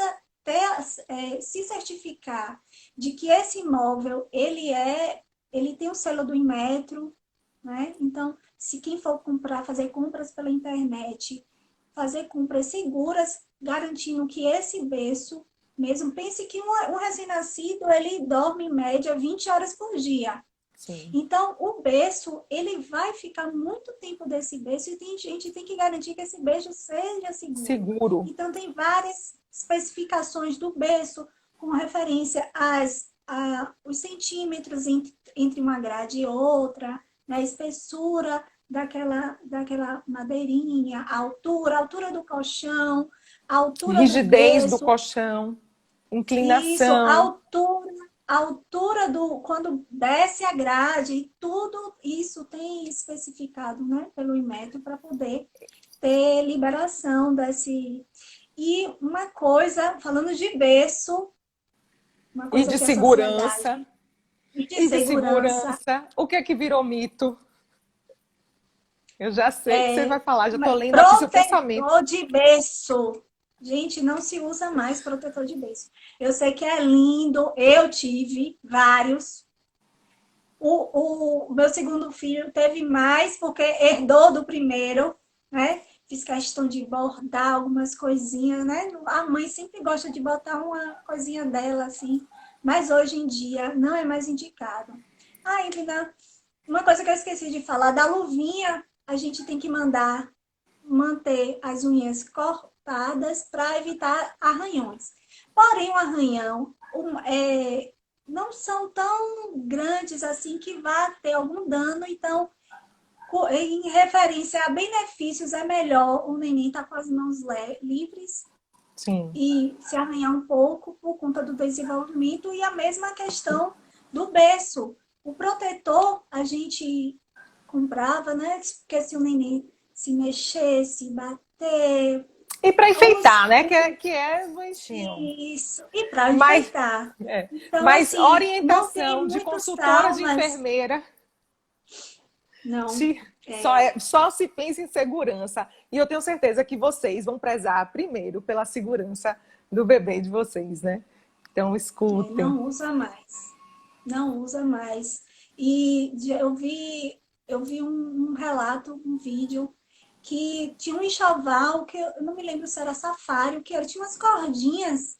se certificar de que esse imóvel, ele tem o selo do Inmetro, né? Então, se quem for comprar, fazer compras pela internet, fazer compras seguras, garantindo que esse berço, mesmo pense que um recém-nascido, ele dorme em média 20 horas por dia. Sim. Então, o berço, ele vai ficar muito tempo desse berço e a gente tem que garantir que esse berço seja seguro. Seguro. Então, tem várias especificações do berço com referência os centímetros entre uma grade e outra, né? A espessura daquela madeirinha, a altura do colchão, a altura do Rigidez do berço, colchão, isso, inclinação. a altura quando desce a grade, tudo isso tem especificado, né, pelo Inmetro para poder ter liberação desse. E uma coisa, falando de berço, uma E coisa de que a segurança. sociedade e de E de segurança segurança. O que é que virou mito? Eu já sei que você vai falar, já estou lendo aqui seu pensamento. protetor de berço. Gente, não se usa mais protetor de beiço. Eu sei que é lindo, eu tive vários. O meu segundo filho teve mais, porque herdou do primeiro, né? Fiz questão de bordar algumas coisinhas, né? A mãe sempre gosta de botar uma coisinha dela, assim. Mas hoje em dia não é mais indicado. Ah, Ivna, uma coisa que eu esqueci de falar, da luvinha, a gente tem que manter as unhas cortadas para evitar arranhões. Porém, o arranhão não são tão grandes assim que vá ter algum dano. Então, em referência a benefícios, é melhor o neném estar com as mãos livres Sim. e se arranhar um pouco por conta do desenvolvimento. E a mesma questão do berço. O protetor a gente comprava, né? Porque se o neném se mexer, se bater, E para os, enfeitar, né? Que é bonitinho. isso, e para Mas, enfeitar. é, Então, mas assim, não tem orientação de muitos consultora de traumas. enfermeira, Não, só se pensa em segurança. E eu tenho certeza que vocês vão prezar primeiro pela segurança do bebê de vocês, né? Então, escutem. não usa mais. Não usa mais. E eu vi um relato, um vídeo, que tinha um enxoval, que eu não me lembro se era safári, que tinha umas cordinhas.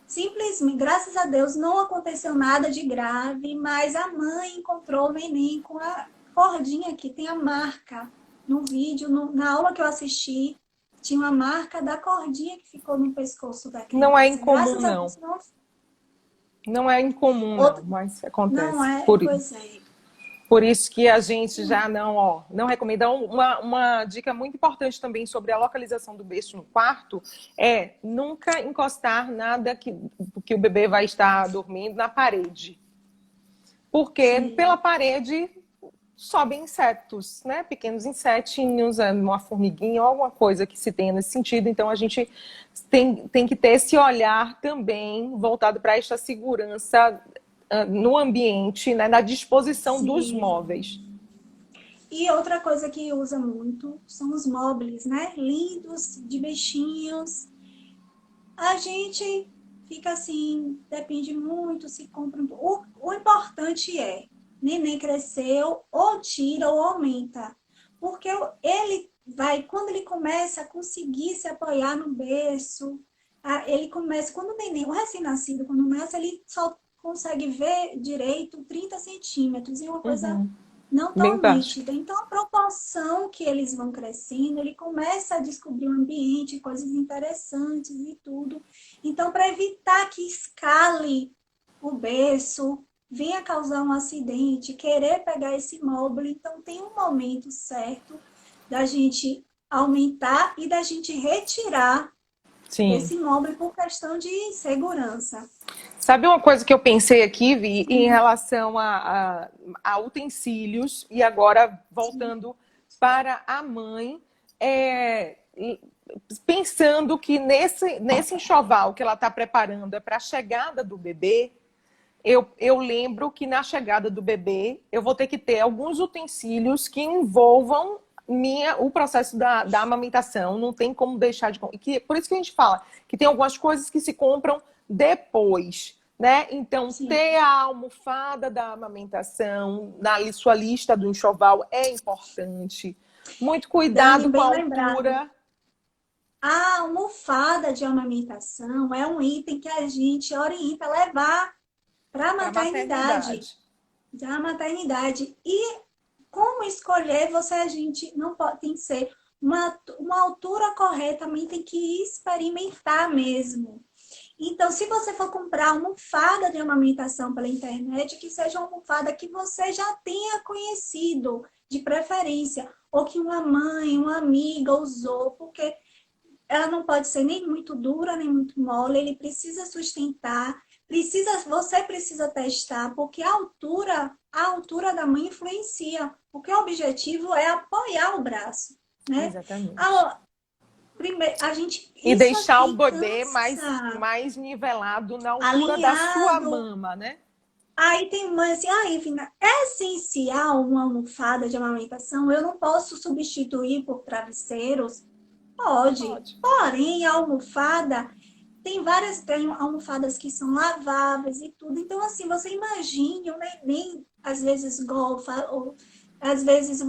Simplesmente, graças a Deus, não aconteceu nada de grave, mas a mãe encontrou o neném com a cordinha que tem a marca no vídeo, na aula que eu assisti, tinha uma marca da cordinha que ficou no pescoço da Não é criança. incomum, Graças a não. Deus, não, Não é incomum, não, outro, mas não acontece. é, pois é. Por isso que a gente já não recomenda. Uma dica muito importante também sobre a localização do berço no quarto é nunca encostar nada que o bebê vai estar dormindo na parede. Porque pela Sim, parede sobem insetos, né? Pequenos insetinhos, uma formiguinha ou alguma coisa que se tenha nesse sentido. Então a gente tem que ter esse olhar também voltado para esta segurança no ambiente, né? Na disposição dos sim. móveis. E outra coisa que usa muito são os móveis, né? Lindos, de bichinhos. A gente fica assim, depende muito se compra. O importante é, neném cresceu, ou tira ou aumenta. Porque ele vai, quando ele começa a conseguir se apoiar no berço, ele começa, quando o neném, o recém-nascido, quando nasce, ele só consegue ver direito 30 centímetros, e uma coisa Uhum. não Bem tão baixo. nítida. Então, a proporção que eles vão crescendo, ele começa a descobrir o ambiente, coisas interessantes e tudo. Então, para evitar que escale o berço, venha causar um acidente, querer pegar esse móvel, então tem um momento certo da gente aumentar e da gente retirar Sim. esse móvel por questão de segurança. Sabe uma coisa que eu pensei aqui, Vi, em relação a utensílios, e agora Sim, voltando para a mãe, é, pensando que nesse enxoval que ela está preparando é para a chegada do bebê, eu lembro que na chegada do bebê eu vou ter que ter alguns utensílios que envolvam o processo da amamentação. Não tem como deixar de. Por isso que a gente fala que tem algumas coisas que se compram depois. Né? Então, sim. ter a almofada da amamentação na sua lista do enxoval é importante. Muito cuidado Dani, com a bem lembrado. altura. A almofada de amamentação é um item que a gente orienta a levar para a Para maternidade, maternidade. da maternidade. E como escolher, a gente não pode, tem que ser uma altura correta, também tem que experimentar mesmo. Então, se você for comprar almofada de amamentação pela internet, que seja uma almofada que você já tenha conhecido, de preferência, ou que uma mãe, uma amiga usou, porque ela não pode ser nem muito dura, nem muito mole, ele precisa sustentar, você precisa testar, porque a altura da mãe influencia, porque o objetivo é apoiar o braço, né? Exatamente. A, a gente, E isso deixar o aqui bebê cansa, mais nivelado na altura da sua alinhado. mama, né? Aí tem mãe assim, ah, Ivna, é essencial uma almofada de amamentação, eu não posso substituir por travesseiros. Pode. Pode. Porém, a almofada, tem almofadas que são laváveis e tudo. Então, assim, você imagine, o neném às vezes golfa, ou às vezes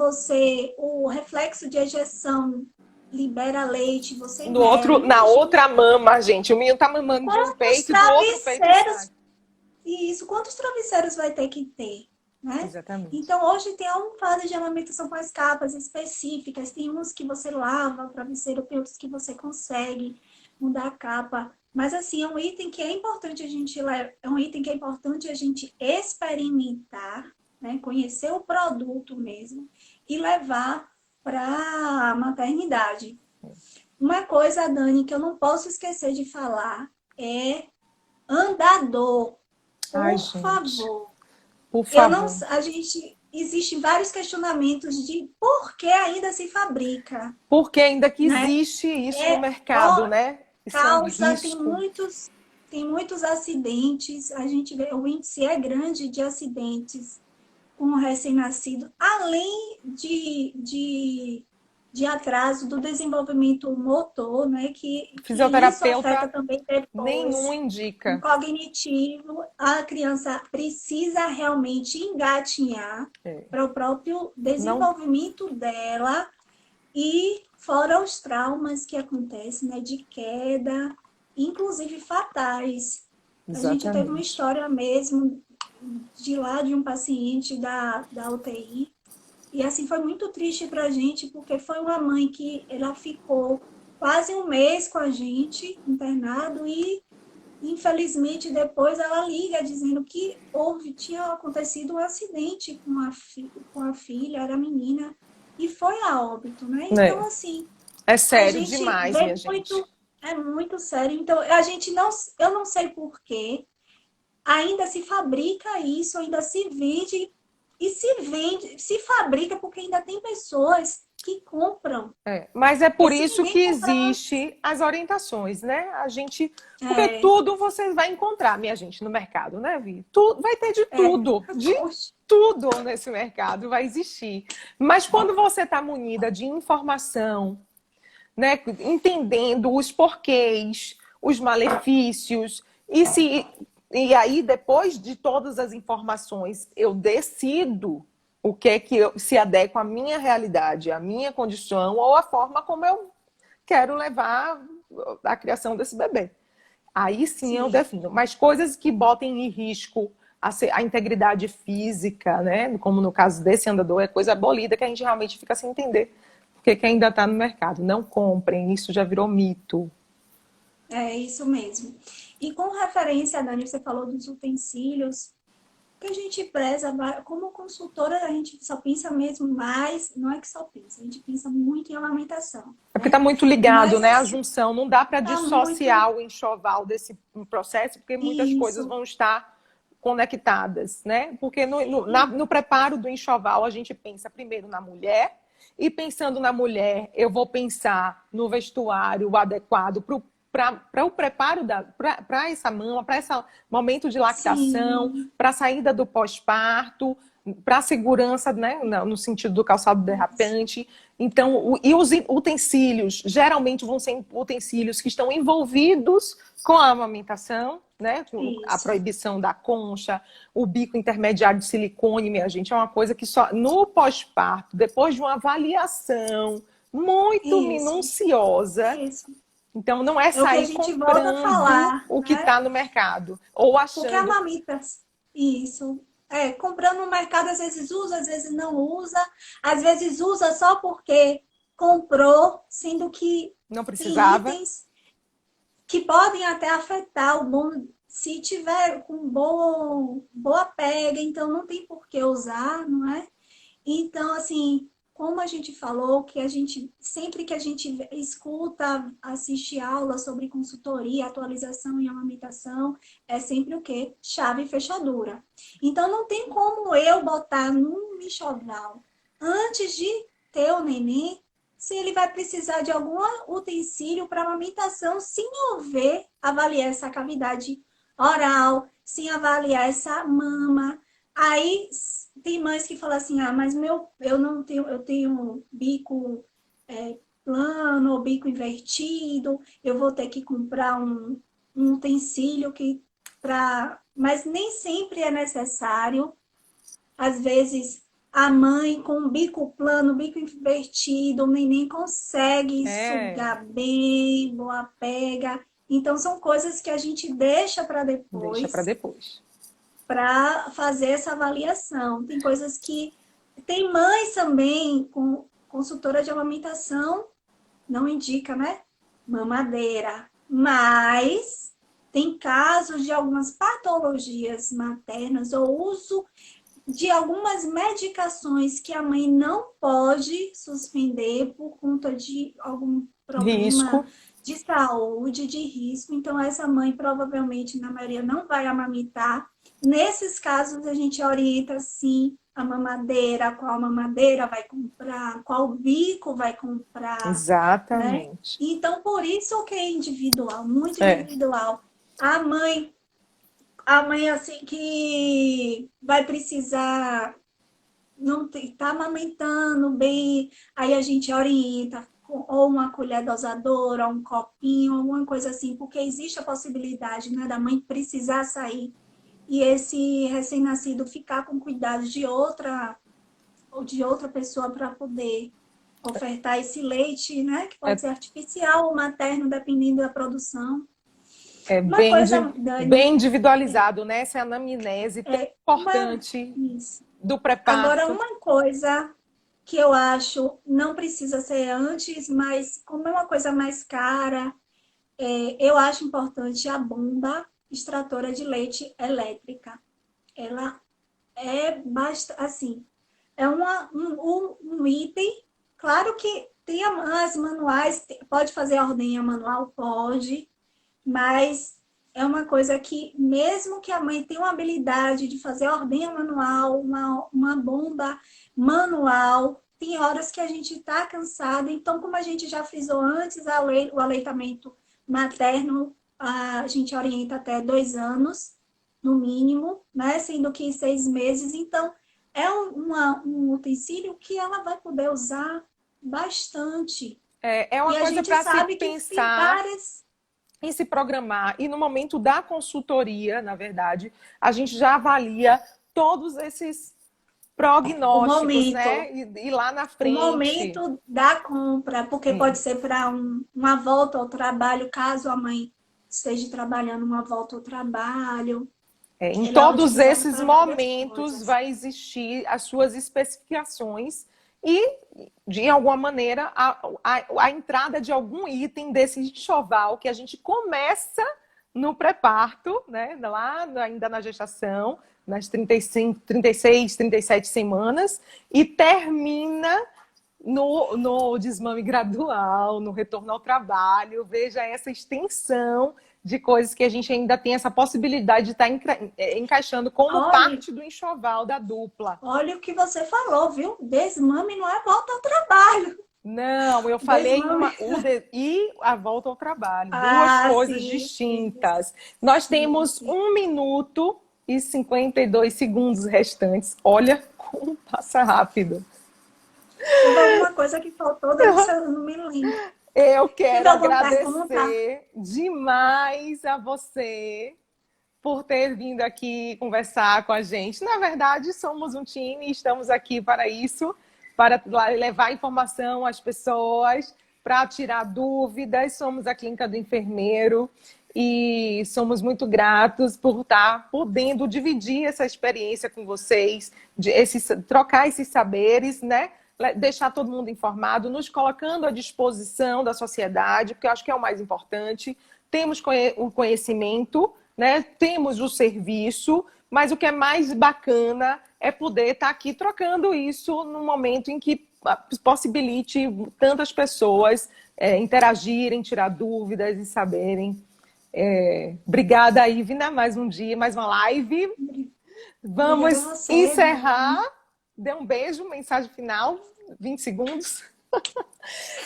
o reflexo de ejeção libera leite, você No bebe. outro, na Imagine outra mama, gente. O menino tá mamando de um quantos peito e do outro peito sai. travesseiros, e isso, quantos travesseiros vai ter que ter, né? Exatamente. Então, hoje tem almofadas de amamentação com as capas específicas. Tem uns que você lava o travesseiro, tem outros que você consegue mudar a capa. Mas, assim, é um item que é importante é um item que é importante a gente experimentar, né? Conhecer o produto mesmo e levar para a maternidade. Uma coisa, Dani, que eu não posso esquecer de falar é andador. Ai, Por gente, favor. por Eu não, favor. existem vários questionamentos de por que ainda se fabrica, Porque ainda que né? existe isso no É, mercado, né? Isso é um causa, risco. tem muitos acidentes, a gente vê, o índice é grande de acidentes com o recém-nascido, além de atraso do desenvolvimento motor, né? Que isso afeta Fisioterapeuta também nenhum depois no indica. cognitivo. A criança precisa realmente engatinhar É. para o próprio Não, desenvolvimento dela e fora os traumas que acontecem, né? De queda, inclusive fatais. A gente teve uma exatamente. história mesmo de um paciente da UTI. E assim foi muito triste para a gente, porque foi uma mãe que ela ficou quase um mês com a gente, internado, e infelizmente depois ela liga dizendo que tinha acontecido um acidente com a filha, era menina, e foi a óbito, né? É. Então, assim, É a sério gente demais, minha vê gente. muito, é muito sério. Então, a gente não, eu não sei por quê, ainda se fabrica isso, ainda se vende e se vende, se fabrica porque ainda tem pessoas que compram. É, mas é E por se isso que ninguém comprar, existe as orientações, né? A gente, porque é, tudo você vai encontrar, minha gente, no mercado, né, Vi? Vai ter é, de poxa, tudo nesse mercado vai existir. Mas quando você está munida de informação, né, entendendo os porquês, os malefícios, e aí depois de todas as informações eu decido o que é que se adequa à minha realidade, à minha condição ou à forma como eu quero levar a criação desse bebê. Aí sim eu sim. defino. Mas coisas que botem em risco a integridade física, né? Como no caso desse andador, é coisa abolida que a gente realmente fica sem entender. Porque que ainda está no mercado. Não comprem, isso já virou mito. É isso mesmo. E com referência, Dani, você falou dos utensílios, que a gente preza, como consultora, a gente só pensa mesmo mais, não é que só pensa, a gente pensa muito em amamentação, É porque está né? muito ligado, Mas né? A assim, junção. Não dá para tá muito dissociar o enxoval desse processo, porque muitas coisas isso. vão estar conectadas, né? Porque no preparo do enxoval, a gente pensa primeiro na mulher, e pensando na mulher, eu vou pensar no vestuário adequado para o preparo para essa mama, para esse momento de lactação, Sim, para a saída do pós-parto, para a segurança, né, no sentido do calçado isso, derrapante. Então, e os utensílios, geralmente vão ser utensílios que estão envolvidos com a amamentação, né? Com a isso. proibição da concha, o bico intermediário de silicone, minha gente, é uma coisa que só no pós-parto, depois de uma avaliação muito Isso, minuciosa, isso. então não é É o que a sair gente volta a comprando falar, o que né? está no mercado ou Porque a achando. mamita, isso. É, comprando no mercado, às vezes usa, às vezes não usa, às vezes usa só porque comprou, sendo que Não tem precisava. itens que podem até afetar o bom, se tiver com boa pega, então não tem por que usar, não é? Então, assim, como a gente falou, que a gente, sempre que a gente escuta, assiste aula sobre consultoria, atualização e amamentação, é sempre o quê? Chave e fechadura. Então, não tem como eu botar num enxoval antes de ter o neném, se ele vai precisar de algum utensílio para amamentação, sem houver avaliar essa cavidade oral, sem avaliar essa mama. Aí tem mães que falam assim, ah, mas eu não tenho, eu tenho bico plano, o bico invertido, eu vou ter que comprar um utensílio mas nem sempre é necessário. Às vezes, a mãe com o bico plano, o bico invertido, o neném consegue É, sugar bem, boa pega. Então, são coisas que a gente deixa para deixa para depois, depois. para fazer essa avaliação. Tem coisas que. Tem mães também, com consultora de amamentação, não indica, né? Mamadeira. Mas tem casos de algumas patologias maternas ou uso de algumas medicações que a mãe não pode suspender por conta de algum problema Risco. de saúde, de risco. Então, essa mãe provavelmente, na maioria, não vai amamentar. Nesses casos, a gente orienta, sim, a mamadeira, qual mamadeira vai comprar, qual bico vai comprar, né? Exatamente. Então, por isso que é individual, muito É, individual. A mãe assim que vai precisar não tá amamentando bem, aí a gente orienta ou uma colher dosadora, um copinho, alguma coisa assim, porque existe a possibilidade, né, da mãe precisar sair e esse recém-nascido ficar com cuidado de outra ou de outra pessoa para poder ofertar esse leite, né, que pode é, ser artificial ou materno, dependendo da produção. é Uma bem, coisa, bem Dani, individualizado, né? Essa anamnese tão é uma importante isso. do Agora, pré-parto. uma coisa que eu acho não precisa ser antes, mas como é uma coisa mais cara, eu acho importante a bomba extratora de leite elétrica. Ela é assim, é um item, claro que tem as manuais, pode fazer a ordenha manual, pode, mas é uma coisa que, mesmo que a mãe tenha uma habilidade de fazer a ordenha manual, uma bomba manual, tem horas que a gente está cansada. Então, como a gente já frisou antes, o aleitamento materno, a gente orienta até 2 anos, no mínimo, né? Sendo que 6 meses. Então, é um utensílio que ela vai poder usar bastante. É E uma a coisa gente para se sabe que tem pensar várias. em se programar. E no momento da consultoria, na verdade, a gente já avalia todos esses O prognósticos, momento, né? E lá na o frente. momento da compra, porque pode ser para uma volta ao trabalho, caso a mãe esteja trabalhando uma volta ao trabalho, Em ela é todos utilizada esses para várias momentos coisas. vai existir as suas especificações e, de alguma maneira, a entrada de algum item desse enxoval que a gente começa no pré-parto, né? Lá ainda na gestação, nas 35, 36, 37 semanas, e termina no desmame gradual, no retorno ao trabalho. Veja essa extensão de coisas que a gente ainda tem essa possibilidade de estar encaixando como Olha, parte do enxoval da dupla. olha o que você falou, viu? Desmame não é volta ao trabalho. Não, eu falei Desmame. e a volta ao trabalho, duas Ah, coisas sim, sim, distintas. Nós sim, temos sim. 1 minuto e 52 segundos restantes. Olha como passa rápido. Teve alguma coisa que faltou, Dani, que eu não me lembro. Eu quero Teve alguma pergunta? agradecer demais a você por ter vindo aqui conversar com a gente. Na verdade, somos um time e estamos aqui para isso, para levar informação às pessoas, para tirar dúvidas. Somos a Clínica do Enfermeiro e somos muito gratos por estar podendo dividir essa experiência com vocês, trocar esses saberes, né? Deixar todo mundo informado, nos colocando à disposição da sociedade, porque eu acho que é o mais importante. Temos o conhecimento, né? Temos o serviço, mas o que é mais bacana é poder estar aqui trocando isso no momento em que possibilite tantas pessoas interagirem, tirar dúvidas e saberem. Obrigada, Ivna, mais um dia, mais uma live. Obrigada a Vamos você, encerrar. Dani. Dê um beijo, mensagem final, 20 segundos.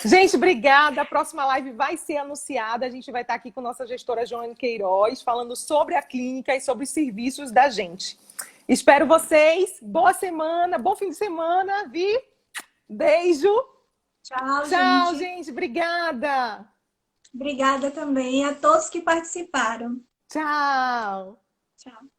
Gente, obrigada. A próxima live vai ser anunciada. A gente vai estar aqui com nossa gestora Joane Queiroz, falando sobre a clínica e sobre os serviços da gente. Espero vocês. Boa semana, bom fim de semana, Vi. Beijo. Tchau, Tchau, gente. gente. Obrigada. Obrigada também a todos que participaram. Tchau. Tchau.